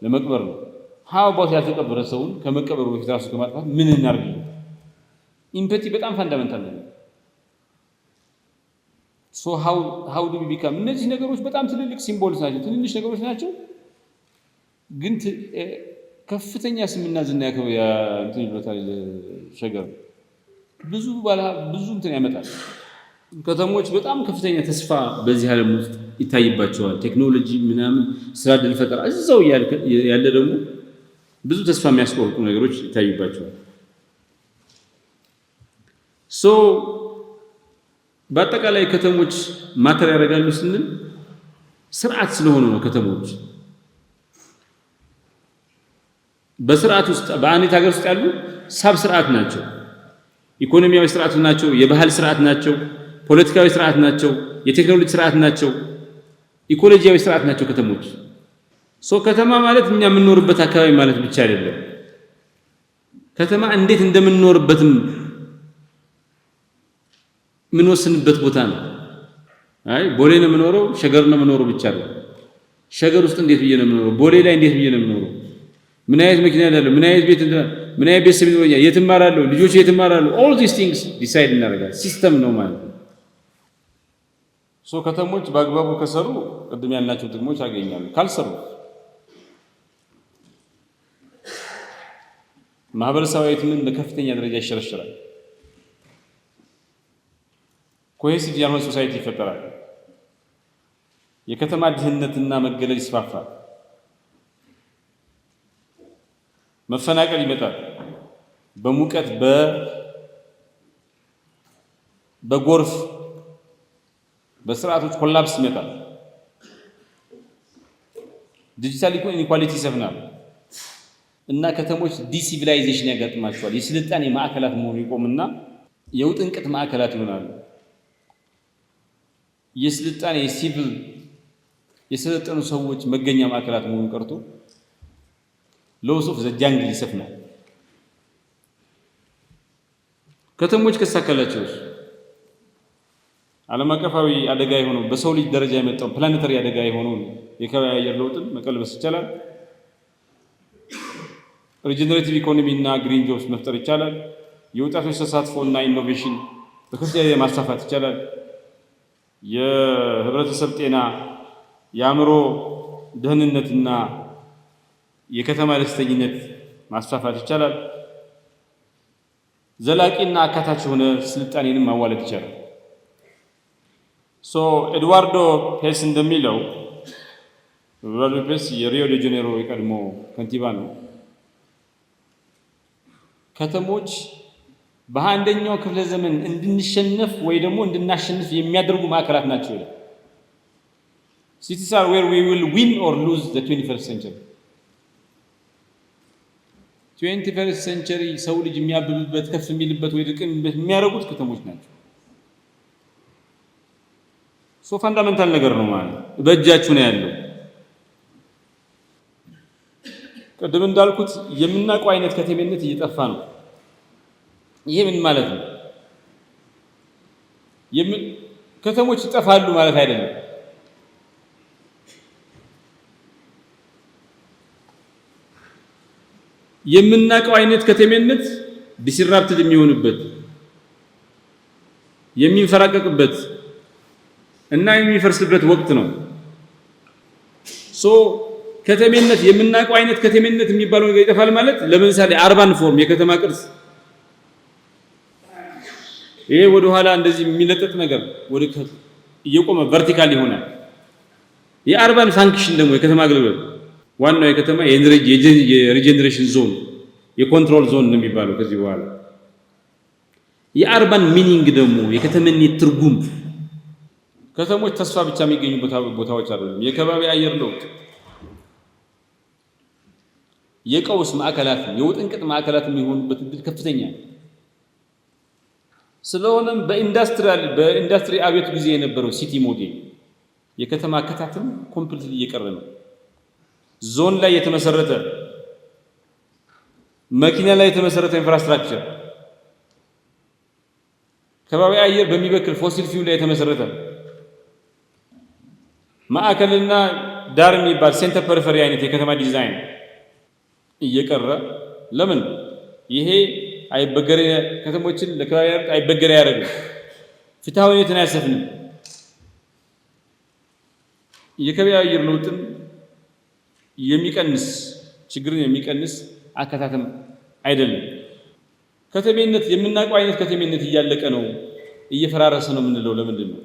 ለመቅበር ነው ሃው አባውት ያልተቀበረ ሰውን ከመቀበሩ በፊት ራሱ ከማጥፋት ምን እናርግ ኢምፓቲ በጣም ፈንዳመንታል ነው ሶ ሃው ዱ ዊ ቢካም እነዚህ ነገሮች በጣም ትልልቅ ሲምቦልስ ናቸው ትንንሽ ነገሮች ናቸው ግን ከፍተኛ ስምና ዝና እንትን ይሉታል ሸገር ብዙ እንትን ያመጣል ከተሞች በጣም ከፍተኛ ተስፋ በዚህ ዓለም ውስጥ ይታይባቸዋል ቴክኖሎጂ ምናምን ስራ ዕድል ፈጠራ እዛው ያለ ደግሞ ብዙ ተስፋ የሚያስቆርጡ ነገሮች ይታይባቸዋል ሶ በአጠቃላይ ከተሞች ማተር ያደርጋሉ ስንል ስርዓት ስለሆነ ነው ከተሞች በስርዓት ውስጥ በአንዲት ሀገር ውስጥ ያሉ ሳብ ስርዓት ናቸው ኢኮኖሚያዊ ስርዓት ናቸው የባህል ስርዓት ናቸው ፖለቲካዊ ስርዓት ናቸው የቴክኖሎጂ ስርዓት ናቸው ኢኮሎጂያዊ ስርዓት ናቸው ከተሞች ሶ ከተማ ማለት እኛ የምንኖርበት አካባቢ ማለት ብቻ አይደለም ከተማ እንዴት እንደምንኖርበትም ምን ወስንበት ቦታ ነው አይ ቦሌ ነው የምኖረው ሸገር ነው የምኖረው ብቻ አይደለም ሸገር ውስጥ እንዴት ብዬ ነው የምኖረው ቦሌ ላይ እንዴት ብዬ ነው የምኖረው ምን አይነት መኪና ያለው ምን አይነት ቤት ምን አይነት ቤተሰብ ይኖረኛል የት እማራለሁ ልጆች የት እማራለሁ all these things decide እናደርጋለን ሲስተም ነው ማለት ነው ሶ ከተሞች በአግባቡ ከሰሩ ቅድም ያልናቸው ጥቅሞች ያገኛሉ ካልሰሩ ማህበረሰባዊ ትምን በከፍተኛ ደረጃ ይሸረሸራል ኮሄሲቭ ያልሆነ ሶሳይቲ ይፈጠራል የከተማ ድህነትና መገለል ይስፋፋል መፈናቀል ይመጣል በሙቀት በጎርፍ በስርዓቶች ኮላፕስ ይመጣል ዲጂታል ኢኳሊቲ ይሰፍናል እና ከተሞች ዲሲቪላይዜሽን ያጋጥማቸዋል የስልጣኔ ማዕከላት መሆኑ ይቆምና የውጥንቅጥ ማዕከላት ይሆናሉ የስልጣኔ ሲቪል የሰለጠኑ ሰዎች መገኛ ማዕከላት መሆኑ ቀርቶ ሎስ ኦፍ ዘ ጃንግል ይሰፍናል ከተሞች ከሳካላቸው ዓለም አቀፋዊ አደጋ የሆነው በሰው ልጅ ደረጃ የመጣው ፕላኔታሪ አደጋ የሆነው የከባቢ አየር ለውጥን መቀልበስ ይቻላል ሪጀነሬቲቭ ኢኮኖሚ እና ግሪን ጆብስ መፍጠር ይቻላል የወጣቶች ተሳትፎ እና ኢኖቬሽን በከፍተኛ ማስፋፋት ይቻላል የህብረተሰብ ጤና የአእምሮ ደህንነትና የከተማ ደስተኝነት ማስፋፋት ይቻላል ዘላቂና አካታች የሆነ ስልጣኔንም ማዋለድ ይቻላል ሶ ኤድዋርዶ ፔስ እንደሚለው ኤድዋርዶ ፔስ የሪዮ ደ ጄኔሮ የቀድሞ ከንቲባ ነው ከተሞች በአንደኛው ክፍለ ዘመን እንድንሸነፍ ወይ ደግሞ እንድናሸንፍ የሚያደርጉ ማዕከላት ናቸው cities are where we will win or lose the 21st century 21st century ሰው ልጅ የሚያብብበት ከፍ የሚልበት ወይ ድቅን የሚያረጉት ከተሞች ናቸው ሶ ፋንዳሜንታል ነገር ነው ማለት በእጃችሁ ነው ያለው ቀደም እንዳልኩት የምናውቀው አይነት ከተሜነት እየጠፋ ነው ይሄ ምን ማለት ነው ከተሞች ይጠፋሉ ማለት አይደለም የምናውቀው አይነት ከተሜነት ዲስራፕትድ የሚሆንበት የሚፈራቀቅበት እና የሚፈርስበት ወቅት ነው ሶ ከተሜነት የምናውቀው አይነት ከተሜነት የሚባለው ነገር ይጠፋል ማለት ለምሳሌ አርባን ፎርም የከተማ ቅርጽ ይሄ ወደ ኋላ እንደዚህ የሚለጠጥ ነገር ወደ እየቆመ ቨርቲካል ይሆናል የአርባን ፋንክሽን ደግሞ የከተማ አገልግሎት ዋናው የከተማ የሪጀነሬሽን ዞን የኮንትሮል ዞን ነው የሚባለው ከዚህ በኋላ የአርባን ሚኒንግ ደግሞ የከተማነት ትርጉም ከተሞች ተስፋ ብቻ የሚገኙበት ቦታዎች አይደሉም የከባቢ አየር ለውጥ የቀውስ ማዕከላት የውጥንቅጥ ማዕከላት የሚሆኑበት እድል ከፍተኛ ነው። ስለሆነም በኢንዱስትሪ አብዮት ጊዜ የነበረው ሲቲ ሞዴል የከተማ አከታተም ኮምፕሊትሊ እየቀረ ነው። ዞን ላይ የተመሰረተ መኪና ላይ የተመሰረተ ኢንፍራስትራክቸር፣ ከባቢ አየር በሚበክል ፎሲል ፊውል ላይ የተመሰረተ ማዕከልና ዳር የሚባል ሴንተር ፐሪፈሪ አይነት የከተማ ዲዛይን እየቀረ ለምን? ይሄ አይበገሬ ከተሞችን ለከባቢ አይበገሬ ያደርጋል፣ ፍትሃዊነትን አያሰፍንም፣ የከባቢ አየር ለውጥን የሚቀንስ ችግርን የሚቀንስ አከታተም አይደለም። ከተሜነት የምናውቀው አይነት ከተሜነት እያለቀ ነው፣ እየፈራረሰ ነው የምንለው ለምንድን ነው?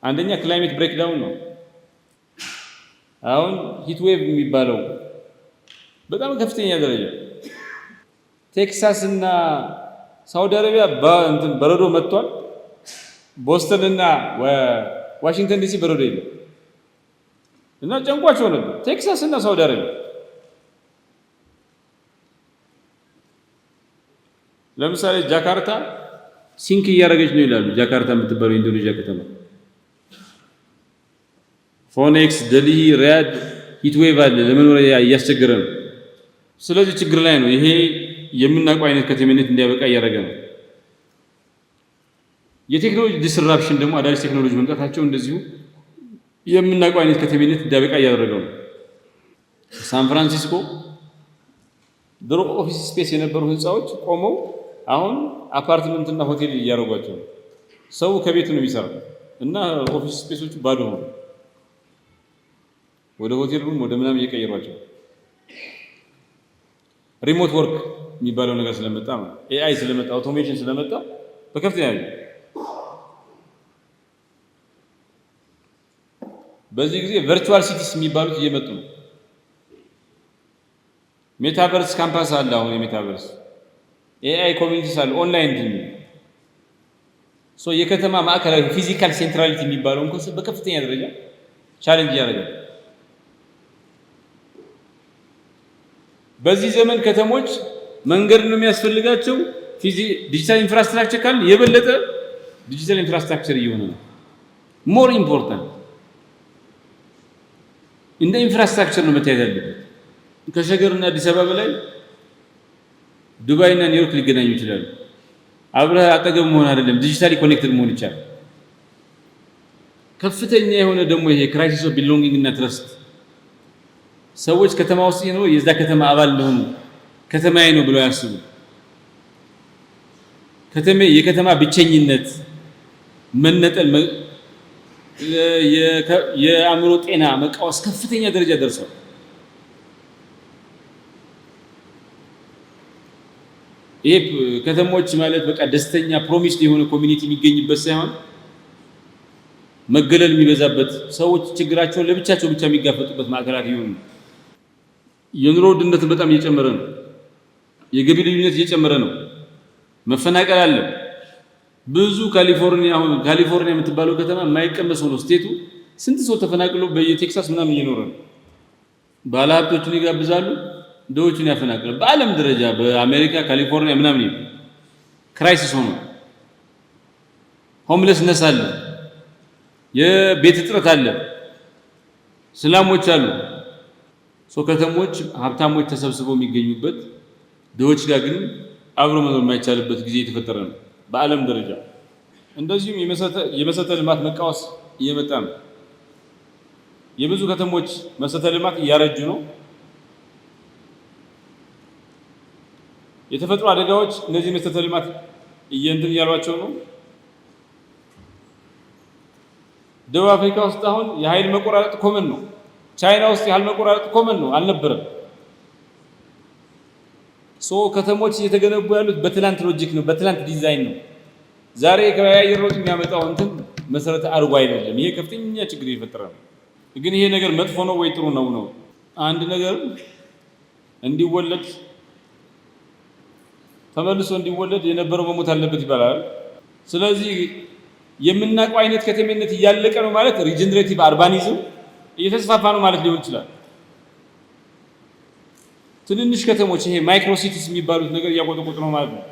አንደኛ ክላይሜት ብሬክዳውን ነው። አሁን ሂት ዌቭ የሚባለው በጣም ከፍተኛ ደረጃ ቴክሳስ እና ሳውዲ አረቢያ በረዶ መጥቷል። ቦስተን እና ዋሽንግተን ዲሲ በረዶ የለም እና ጨንቋቸው ነበር ቴክሳስ እና ሳውዲ አረቢያ። ለምሳሌ ጃካርታ ሲንክ እያደረገች ነው ይላሉ። ጃካርታ የምትባለው ኢንዶኔዥያ ከተማ ፎኔክስ፣ ደልሂ፣ ሪያድ ሂት ዌቭ አለ፣ ለመኖሪያ እያስቸገረ ነው። ስለዚህ ችግር ላይ ነው። ይሄ የምናውቀው አይነት ከተሜነት እንዲያበቃ እያደረገ ነው። የቴክኖሎጂ ዲስራፕሽን ደግሞ አዳዲስ ቴክኖሎጂ መምጣታቸው እንደዚሁ የምናውቀው አይነት ከተሜነት እንዲያበቃ እያደረገው ነው። ሳን ፍራንሲስኮ ድሮ ኦፊስ ስፔስ የነበሩ ህንፃዎች ቆመው አሁን አፓርትመንትና ሆቴል እያደረጓቸው ነው። ሰው ከቤት ነው የሚሰራው እና ኦፊስ ስፔሶቹ ባዶ ሆኑ። ወደ ሆቴል ሩም ወደ ምናምን እየቀየሯቸው ሪሞት ወርክ የሚባለው ነገር ስለመጣ ኤአይ ስለመጣ አውቶሜሽን ስለመጣ በከፍተኛ ነው። በዚህ ጊዜ ቨርቹዋል ሲቲስ የሚባሉት እየመጡ ነው። ሜታቨርስ ካምፓስ አለ። አሁን የሜታቨርስ ኤአይ ኮሚኒቲስ አለ። ኦንላይን እንትን የከተማ ማዕከላዊ ፊዚካል ሴንትራሊቲ የሚባለው ኮንሰፕት በከፍተኛ ደረጃ ቻሌንጅ ያደርጋል። በዚህ ዘመን ከተሞች መንገድ ነው የሚያስፈልጋቸው። ዲጂታል ኢንፍራስትራክቸር ካለ የበለጠ ዲጂታል ኢንፍራስትራክቸር እየሆነ ነው ሞር ኢምፖርታንት። እንደ ኢንፍራስትራክቸር ነው መታየት ያለበት። ከሸገርና አዲስ አበባ ላይ ዱባይና ኒውዮርክ ሊገናኙ ይችላሉ። አብረህ አጠገብ መሆን አይደለም፣ ዲጂታሊ ኮኔክትድ መሆን ይቻላል። ከፍተኛ የሆነ ደግሞ ይሄ ክራይሲስ ኦፍ ቢሎንጊንግ እና ትረስት ሰዎች ከተማ ውስጥ ነው የዛ ከተማ አባል እንደሆኑ ከተማዬ ነው ብለው ያስቡ። የከተማ ብቸኝነት፣ መነጠል፣ የአእምሮ ጤና መቃወስ ከፍተኛ ደረጃ ደርሷል። ይሄ ከተሞች ማለት በቃ ደስተኛ ፕሮሚስድ የሆነ ኮሚኒቲ የሚገኝበት ሳይሆን መገለል የሚበዛበት ሰዎች ችግራቸውን ለብቻቸው ብቻ የሚጋፈጡበት ማዕከላት ይሆኑ። የኑሮ ውድነት በጣም እየጨመረ ነው። የገቢ ልዩነት እየጨመረ ነው። መፈናቀል አለ። ብዙ ካሊፎርኒያ የምትባለው ከተማ የማይቀመስ ሆኖ ስቴቱ ስንት ሰው ተፈናቅሎ በየቴክሳስ ምናምን እየኖረ ነው። ባለሀብቶችን ይጋብዛሉ፣ ድሆችን ያፈናቅላል። በዓለም ደረጃ በአሜሪካ ካሊፎርኒያ ምናምን ክራይሲስ ሆኖ ሆምለስነስ አለ፣ የቤት እጥረት አለ፣ ስላሞች አሉ። ከተሞች ሀብታሞች ተሰብስበው የሚገኙበት ድሆች ጋር ግን አብሮ መኖር የማይቻልበት ጊዜ የተፈጠረ ነው በዓለም ደረጃ። እንደዚሁም የመሰረተ ልማት መቃወስ እየመጣ ነው። የብዙ ከተሞች መሰረተ ልማት እያረጁ ነው። የተፈጥሮ አደጋዎች እነዚህ መሰረተ ልማት እንትን እያሏቸው ነው። ደቡብ አፍሪካ ውስጥ አሁን የኃይል መቆራረጥ ኮመን ነው። ቻይና ውስጥ የኃይል መቆራረጥ ኮመን ነው አልነበረም። ከተሞች እየተገነቡ ያሉት በትላንት ሎጂክ ነው፣ በትላንት ዲዛይን ነው። ዛሬ የከባቢ አየር ለውጥ የሚያመጣው እንትን መሰረተ አድርጎ አይደለም። ይሄ ከፍተኛ ችግር እየፈጠረ ነው። ግን ይሄ ነገር መጥፎ ነው ወይ ጥሩ ነው ነው? አንድ ነገር እንዲወለድ ተመልሶ እንዲወለድ የነበረው መሞት አለበት ይባላል። ስለዚህ የምናውቀው አይነት ከተሜነት እያለቀ ነው ማለት ሪጀነሬቲቭ አርባኒዝም እየተስፋፋ ነው ማለት ሊሆን ይችላል። ትንንሽ ከተሞች ይሄ ማይክሮ ሲቲስ የሚባሉት ነገር እያቆጠቆጡ ነው ማለት ነው።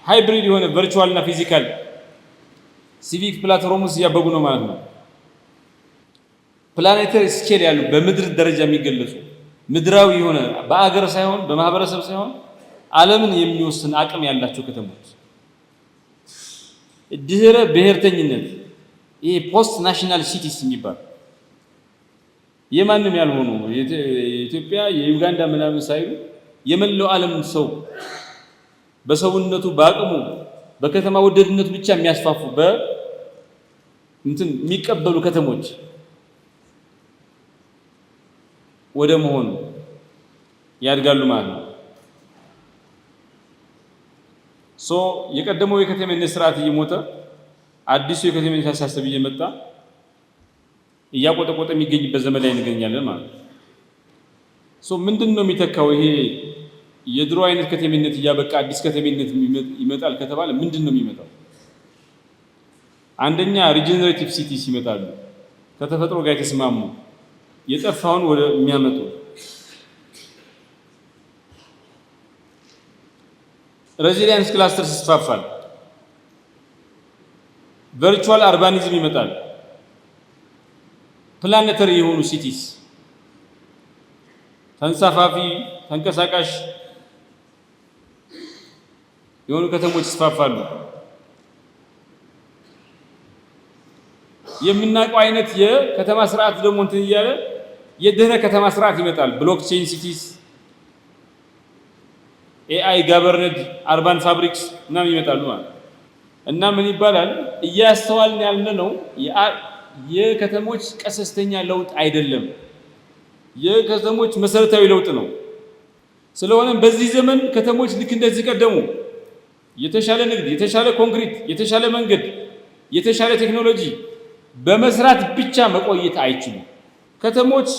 ሃይብሪድ የሆነ ቨርቹዋል እና ፊዚካል ሲቪክ ፕላትፎርምስ እያበቡ ነው ማለት ነው። ፕላኔታሪ ስኬል ያሉ በምድር ደረጃ የሚገለጹ ምድራዊ የሆነ በአገር ሳይሆን በማህበረሰብ ሳይሆን ዓለምን የሚወስን አቅም ያላቸው ከተሞች ድህረ ብሔርተኝነት ይሄ ፖስት ናሽናል ሲቲስ የሚባል የማንም ያልሆኑ የኢትዮጵያ የዩጋንዳ ምናምን ሳይሉ የመላው ዓለም ሰው በሰውነቱ በአቅሙ በከተማ ወደድነቱ ብቻ የሚያስፋፉ እንትን የሚቀበሉ ከተሞች ወደ መሆኑ ያድጋሉ ማለት ነው። የቀደመው የከተሜነት ስርዓት እየሞተ አዲሱ የከተሜነት አስተሳሰብ እየመጣ እያቆጠቆጠ የሚገኝበት ዘመን ላይ እንገኛለን ማለት ነው። ምንድነው የሚተካው? ይሄ የድሮ አይነት ከተሜነት እያበቃ አዲስ ከተሜነት ይመጣል ከተባለ ምንድነው የሚመጣው? አንደኛ ሪጀነሬቲቭ ሲቲስ ይመጣሉ፣ ከተፈጥሮ ጋር የተስማሙ የጠፋውን ወደ የሚያመጡ። ሬዚሊየንስ ክላስተርስ ይስፋፋል። ቨርቹዋል አርባኒዝም ይመጣል። ፕላኔተሪ የሆኑ ሲቲስ ተንሳፋፊ ተንቀሳቃሽ የሆኑ ከተሞች ይስፋፋሉ። የምናውቀው አይነት የከተማ ስርዓት ደግሞ እንትን እያለ የድህረ ከተማ ስርዓት ይመጣል። ብሎክቼን ሲቲስ፣ ኤአይ ጋቨርነድ አርባን ፋብሪክስ ምናምን ይመጣሉ ማለት እና ምን ይባላል እያስተዋልን ያለነው የከተሞች ቀሰስተኛ ለውጥ አይደለም፣ የከተሞች መሰረታዊ ለውጥ ነው። ስለሆነም በዚህ ዘመን ከተሞች ልክ እንደዚህ ቀደሙ የተሻለ ንግድ፣ የተሻለ ኮንክሪት፣ የተሻለ መንገድ፣ የተሻለ ቴክኖሎጂ በመስራት ብቻ መቆየት አይችሉም። ከተሞች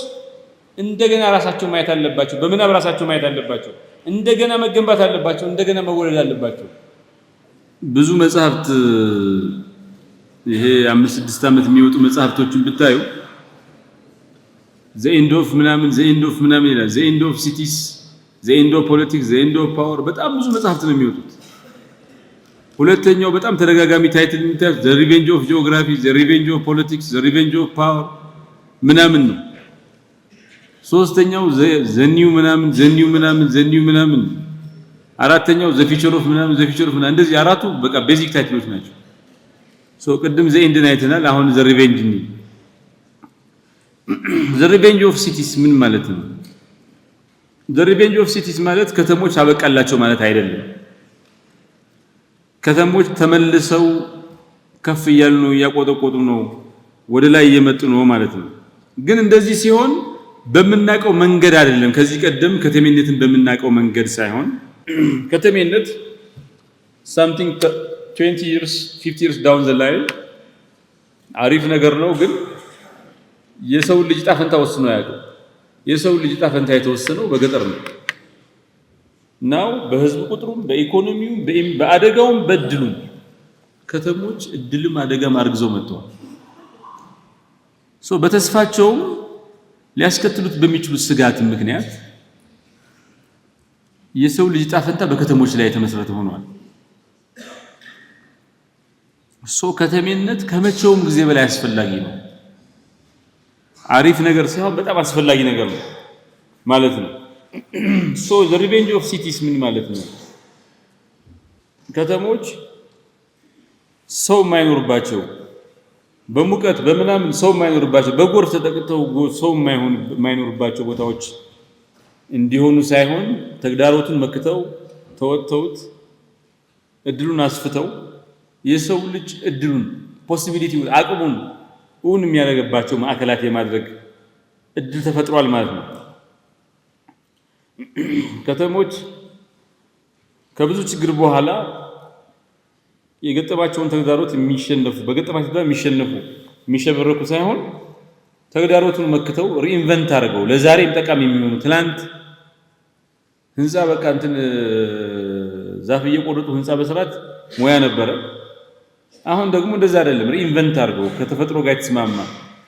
እንደገና ራሳቸው ማየት አለባቸው። በምናብ ራሳቸው ማየት አለባቸው። እንደገና መገንባት አለባቸው። እንደገና መወለድ አለባቸው። ብዙ መጽሐፍት ይሄ 5-6 ዓመት የሚወጡ መጽሐፍቶችን ብታዩ ዘ ኤንድ ኦፍ ምናምን ይላል። ዘ ኤንድ ኦፍ ሲቲስ፣ ዘ ኤንድ ኦፍ ፖለቲክስ፣ ዘ ኤንድ ኦፍ ፓወር በጣም ብዙ መጽሐፍት ነው የሚወጡት። ሁለተኛው በጣም ተደጋጋሚ ታይትል የሚታዩት ዘ ሪቬንጅ ኦፍ ጂኦግራፊ፣ ዘ ሪቬንጅ ኦፍ ፖለቲክስ፣ ዘ ሪቬንጅ ኦፍ ፓወር ምናምን ነው። ሶስተኛው ዘ ኒው ምናምን፣ አራተኛው ዘ ፊቸር ኦፍ ምናምን እንደዚህ አራቱ በቃ ቤዚክ ታይትሎች ናቸው። ቅድም ዘ ኤንድን አይተናል። አሁን ዘ ሪቬንጅ ነው። ዘ ሪቬንጅ ኦፍ ሲቲስ ምን ማለት ነው? ዘ ሪቬንጅ ኦፍ ሲቲስ ማለት ከተሞች አበቃላቸው ማለት አይደለም። ከተሞች ተመልሰው ከፍ እያሉ ነው፣ እያቆጠቆጡ ነው፣ ወደ ላይ እየመጡ ነው ማለት ነው። ግን እንደዚህ ሲሆን በምናውቀው መንገድ አይደለም። ከዚህ ቀደም ከተሜነትን በምናውቀው መንገድ ሳይሆን ከተሜነት something 20 years 50 years down the line አሪፍ ነገር ነው። ግን የሰው ልጅ ዕጣ ፈንታ ወስኖ ያለው የሰው ልጅ ዕጣ ፈንታ የተወሰነው በገጠር ነው። ናው በህዝብ ቁጥሩም በኢኮኖሚውም በአደጋውም በእድሉም ከተሞች እድልም አደጋም አርግዘው መጥተዋል። በተስፋቸውም ሊያስከትሉት በሚችሉት ስጋት ምክንያት የሰው ልጅ ዕጣ ፈንታ በከተሞች ላይ የተመሰረተ ሆኗል። ከተሜነት ከመቼውም ጊዜ በላይ አስፈላጊ ነው። አሪፍ ነገር ሳይሆን በጣም አስፈላጊ ነገር ነው ማለት ነው። the revenge of cities ምን ማለት ነው? ከተሞች ሰው የማይኖርባቸው፣ በሙቀት በምናምን ሰው የማይኖርባቸው፣ በጎርፍ ተጠቅተው ሰው የማይኖርባቸው ቦታዎች እንዲሆኑ ሳይሆን ተግዳሮቱን መክተው ተወጥተውት እድሉን አስፍተው የሰው ልጅ እድሉን ፖሲቢሊቲውን አቅሙን እውን የሚያደርግባቸው ማዕከላት የማድረግ እድል ተፈጥሯል ማለት ነው። ከተሞች ከብዙ ችግር በኋላ የገጠማቸውን ተግዳሮት የሚሸነፉ ሳይሆን ተግዳሮቱን መክተው ሪኢንቨንት አድርገው ለዛሬም ጠቃሚ የሚሆኑ ትላንት ህንፃ በቃ እንትን ዛፍ እየቆረጡ ህንፃ በስራት ሙያ ነበረ። አሁን ደግሞ እንደዛ አይደለም። ሪኢንቨንት አድርገው ከተፈጥሮ ጋር የተስማማ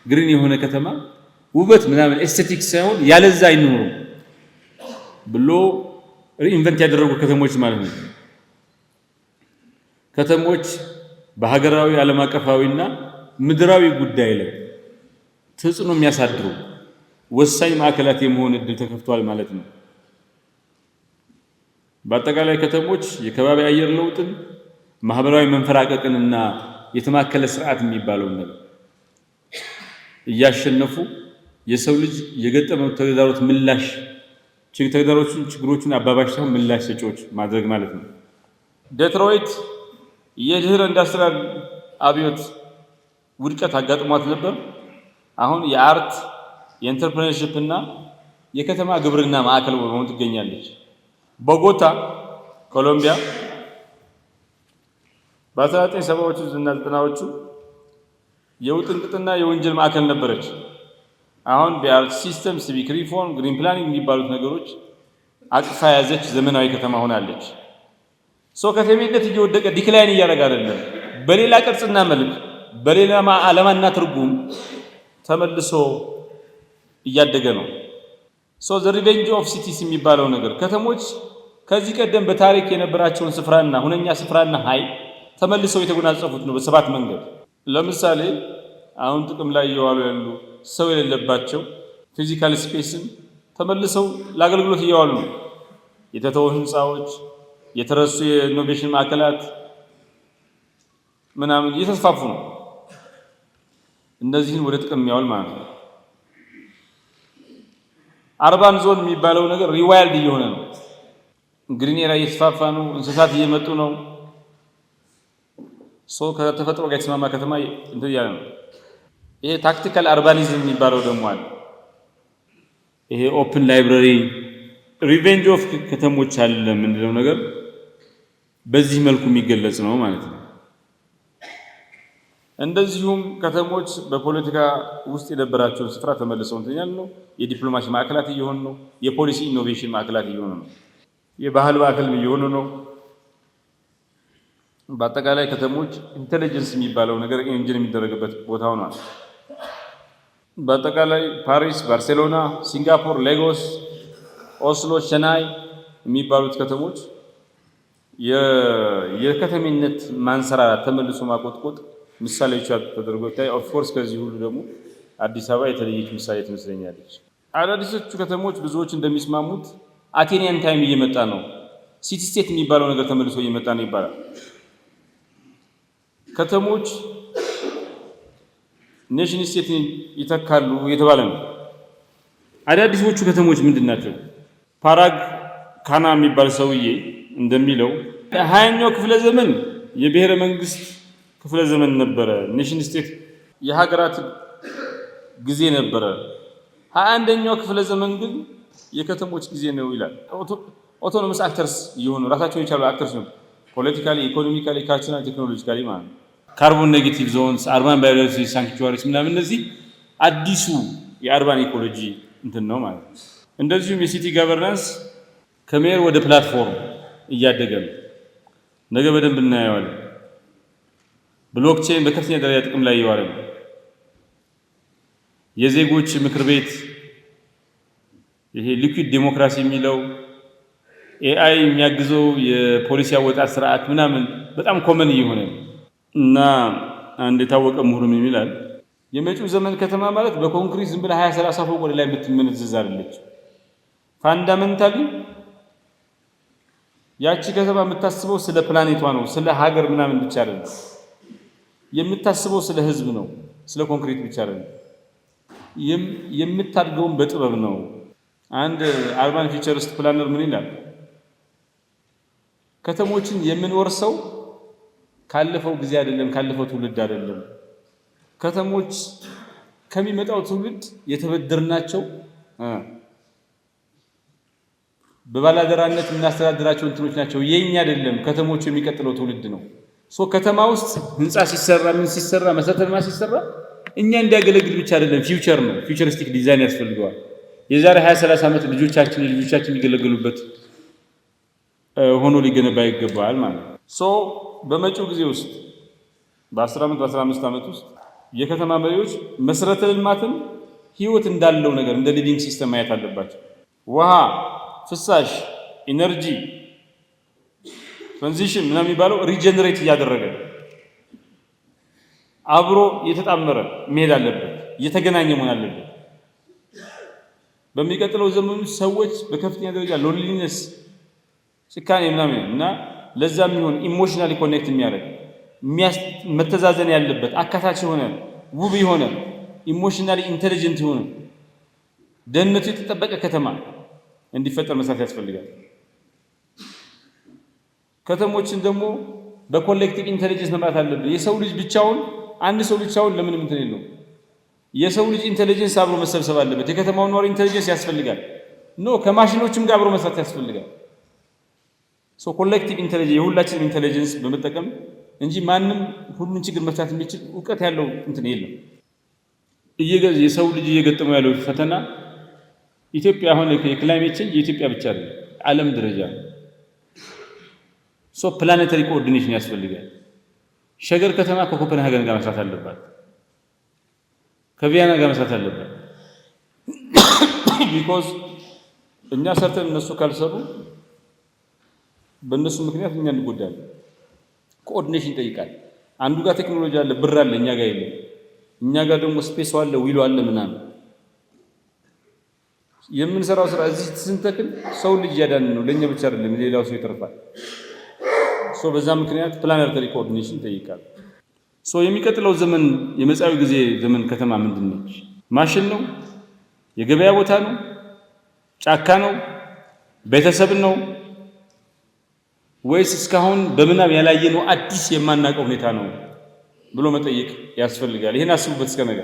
ግሪን የሆነ ከተማ ውበት ምናምን ኤስቴቲክስ ሳይሆን ያለዛ አይኖሩም። ብሎ ሪኢንቨንት ያደረጉ ከተሞች ማለት ነው። ከተሞች በሀገራዊ ዓለም አቀፋዊና ምድራዊ ጉዳይ ላይ ተጽዕኖ የሚያሳድሩ ወሳኝ ማዕከላት የመሆን እድል ተከፍቷል ማለት ነው። በአጠቃላይ ከተሞች የከባቢ አየር ለውጥን፣ ማህበራዊ መንፈራቀቅንና የተማከለ ስርዓት የሚባለውን ነገር እያሸነፉ የሰው ልጅ የገጠመው ተግዳሮት ምላሽ ችግሮቹን አባባሽ ሳይሆን ምላሽ ሰጪዎች ማድረግ ማለት ነው። ዴትሮይት የድህረ ኢንዱስትሪያል አብዮት ውድቀት አጋጥሟት ነበር። አሁን የአርት የኢንተርፕረነርሺፕ እና የከተማ ግብርና ማዕከል በመሆን ትገኛለች። ቦጎታ ኮሎምቢያ በ1970ዎቹ እና 90ዎቹ የውጥንቅጥና የወንጀል ማዕከል ነበረች። አሁን በአርት ሲስተም፣ ሲቪክ ሪፎርም፣ ግሪን ፕላኒንግ የሚባሉት ነገሮች አቅፋ ያዘች ዘመናዊ ከተማ ሆናለች። ከተሜነት እየወደቀ ዲክላይን እያደረገ አይደለም፣ በሌላ ቅርጽና መልክ በሌላ ዓላማና ትርጉም ተመልሶ እያደገ ነው። ዘ ሪቬንጅ ኦፍ ሲቲስ የሚባለው ነገር ከተሞች ከዚህ ቀደም በታሪክ የነበራቸውን ስፍራና ሁነኛ ስፍራና ኃይል ተመልሰው የተጎናጸፉት ነው በሰባት መንገድ። ለምሳሌ አሁን ጥቅም ላይ እየዋሉ ያሉ ሰው የሌለባቸው ፊዚካል ስፔስን ተመልሰው ለአገልግሎት እየዋሉ ነው። የተተው ህንፃዎች፣ የተረሱ የኢኖቬሽን ማዕከላት ምናምን እየተስፋፉ ነው። እነዚህን ወደ ጥቅም የሚያውል ማለት ነው። አርባን ዞን የሚባለው ነገር ሪዋይልድ እየሆነ ነው። ግሪን ኤሪያ እየተስፋፋ ነው። እንስሳት እየመጡ ነው። ከተፈጥሮ ጋር የተስማማ ከተማ እንትን እያለ ነው። ይሄ ታክቲካል አርባኒዝም የሚባለው ደግሞ አለ። ይሄ ኦፕን ላይብረሪ ሪቬንጅ ኦፍ ከተሞች አለ የምንለው ነገር በዚህ መልኩ የሚገለጽ ነው ማለት ነው። እንደዚሁም ከተሞች በፖለቲካ ውስጥ የነበራቸውን ስፍራ ተመልሰው እንትን ያሉ ነው። የዲፕሎማሲ ማዕከላት እየሆኑ ነው። የፖሊሲ ኢኖቬሽን ማዕከላት እየሆኑ ነው። የባህል ማዕከል እየሆኑ ነው። በአጠቃላይ ከተሞች ኢንተለጀንስ የሚባለው ነገር ኢንጂን የሚደረግበት ቦታ ሆኗል። በአጠቃላይ ፓሪስ፣ ባርሴሎና፣ ሲንጋፖር፣ ሌጎስ፣ ኦስሎ፣ ሸናይ የሚባሉት ከተሞች የከተሜነት ማንሰራራት ተመልሶ ማቆጥቆጥ ምሳሌዎች ተደርጎ ይታይ። ኦፍ ኮርስ ከዚህ ሁሉ ደግሞ አዲስ አበባ የተለየች ምሳሌ ትመስለኛለች። አዳዲሶቹ ከተሞች ብዙዎች እንደሚስማሙት አቴኒያን ታይም እየመጣ ነው። ሲቲ ስቴት የሚባለው ነገር ተመልሶ እየመጣ ነው ይባላል። ከተሞች ኔሽን ስቴት ይተካሉ እየተባለ ነው። አዳዲሶቹ ከተሞች ምንድን ናቸው? ፓራግ ካና የሚባል ሰውዬ እንደሚለው 20ኛው ክፍለ ዘመን የብሔረ መንግስት ክፍለ ዘመን ነበረ። ኔሽን ስቴት የሀገራት ጊዜ ነበረ። 21ኛው ክፍለ ዘመን ግን የከተሞች ጊዜ ነው ይላል። ኦቶኖመስ አክተርስ የሆኑ ራሳቸውን የቻሉ አክተርስ ነው። ፖለቲካሊ፣ ኢኮኖሚካሊ፣ ካልቸራል፣ ቴክኖሎጂካሊ ማለት ነው። ካርቦን ኔጌቲቭ ዞንስ፣ አርባን ባዮዳይቨርሲቲ ሳንክቹዋሪስ ምናምን እነዚህ አዲሱ የአርባን ኢኮሎጂ እንትን ነው ማለት ነው። እንደዚሁም የሲቲ ጋቨርናንስ ከሜር ወደ ፕላትፎርም እያደገ ነው። ነገ በደንብ እናየዋለን። ብሎክቼን በከፍተኛ ደረጃ ጥቅም ላይ እየዋለ ነው። የዜጎች ምክር ቤት ይሄ ሊኩዊድ ዴሞክራሲ የሚለው ኤአይ የሚያግዘው የፖሊሲ አወጣት ስርዓት ምናምን በጣም ኮመን እየሆነ ነው እና አንድ የታወቀ ምሁርም ይላል የመጪው ዘመን ከተማ ማለት በኮንክሪት ዝም ብለ 20-30 ፎቅ ወደ ላይ የምትመነዘዝ አይደለች። ፋንዳሜንታሊ ያቺ ከተማ የምታስበው ስለ ፕላኔቷ ነው፣ ስለ ሀገር ምናምን ብቻ አይደለም። የምታስበው ስለ ህዝብ ነው፣ ስለ ኮንክሪት ብቻ አይደለም። የምታድገውን በጥበብ ነው። አንድ አርባን ፊውቸሪስት ፕላነር ምን ይላል? ከተሞችን የምንወርሰው ካለፈው ጊዜ አይደለም፣ ካለፈው ትውልድ አይደለም። ከተሞች ከሚመጣው ትውልድ የተበደርናቸው በባላደራነት የምናስተዳድራቸው እንትኖች ናቸው። የኛ አይደለም፣ ከተሞቹ የሚቀጥለው ትውልድ ነው። ከተማ ውስጥ ህንፃ ሲሰራ ምን ሲሰራ መሰረተ ልማት ሲሰራ እኛ እንዲያገለግል ብቻ አይደለም፣ ፊውቸር ነው። ፊውቸሪስቲክ ዲዛይን ያስፈልገዋል። የዛሬ 20-30 ዓመት ልጆቻችን የሚገለገሉበት ሆኖ ሊገነባ ይገባል ማለት ነው። በመጪው ጊዜ ውስጥ በ10 ዓመት በ15 ዓመት ውስጥ የከተማ መሪዎች መሰረተ ልማትን ህይወት እንዳለው ነገር እንደ ሊቪንግ ሲስተም ማየት አለባቸው። ውሃ፣ ፍሳሽ ኢነርጂ ትራንዚሽን ምናምን የሚባለው ሪጀነሬት እያደረገ አብሮ የተጣመረ መሄድ አለበት፣ እየተገናኘ መሆን አለበት። በሚቀጥለው ዘመን ሰዎች በከፍተኛ ደረጃ ሎንሊነስ ጭካኔ ምናምን እና ለዛ የሚሆን ኢሞሽናሊ ኮኔክት የሚያደርግ መተዛዘን ያለበት አካታች የሆነ ውብ የሆነ ኢሞሽናሊ ኢንተሊጀንት የሆነ ደህንነቱ የተጠበቀ ከተማ እንዲፈጠር መስራት ያስፈልጋል። ከተሞችን ደግሞ በኮሌክቲቭ ኢንተሊጀንስ መምራት አለብን። የሰው ልጅ ብቻውን አንድ ሰው ብቻውን ለምንም እንትን የለውም። የሰው ልጅ ኢንተሊጀንስ አብሮ መሰብሰብ አለበት። የከተማው ነዋሪ ኢንተሊጀንስ ያስፈልጋል። ከማሽኖችም ጋር አብሮ መስራት ያስፈልጋል። ኮሌክቲቭ ኢንተሊጀንስ የሁላችንም ኢንተሊጀንስ በመጠቀም እንጂ ማንም ሁሉን ችግር መፍታት የሚችል እውቀት ያለው እንትን የለም። የሰው ልጅ እየገጠመው ያለው ፈተና ኢትዮጵያ አሁን የክላይሜት ቼንጅ የኢትዮጵያ ብቻ አይደለም፣ ዓለም ደረጃ ነው። ፕላኔታሪ ኮኦርዲኔሽን ያስፈልጋል። ሸገር ከተማ ከኮፐንሃገን ጋር መስራት አለባት፣ ከቪያና ጋር መስራት አለባት። ቢኮዝ እኛ ሰርተን እነሱ ካልሰሩ በእነሱ ምክንያት እኛ እንጎዳለን። ኮኦርዲኔሽን ይጠይቃል። አንዱ ጋር ቴክኖሎጂ አለ፣ ብር አለ፣ እኛ ጋር የለም። እኛ ጋር ደግሞ ስፔስ አለ፣ ዊሎ አለ ምናምን። የምንሰራው ስራ እዚህ ስንተክል ሰው ልጅ ያዳንን ነው፣ ለኛ ብቻ አይደለም፣ ሌላው ሰው ይተርፋል። በዛ ምክንያት ፕላኔታሪ ኮኦርዲኔሽን ይጠይቃል። የሚቀጥለው ዘመን የመጻኤው ጊዜ ዘመን ከተማ ምንድነች? ማሽን ነው? የገበያ ቦታ ነው? ጫካ ነው? ቤተሰብ ነው? ወይስ እስካሁን በምናብ ያላየነው አዲስ የማናውቀው ሁኔታ ነው ብሎ መጠየቅ ያስፈልጋል። ይሄን አስቡበት እስከ ነገ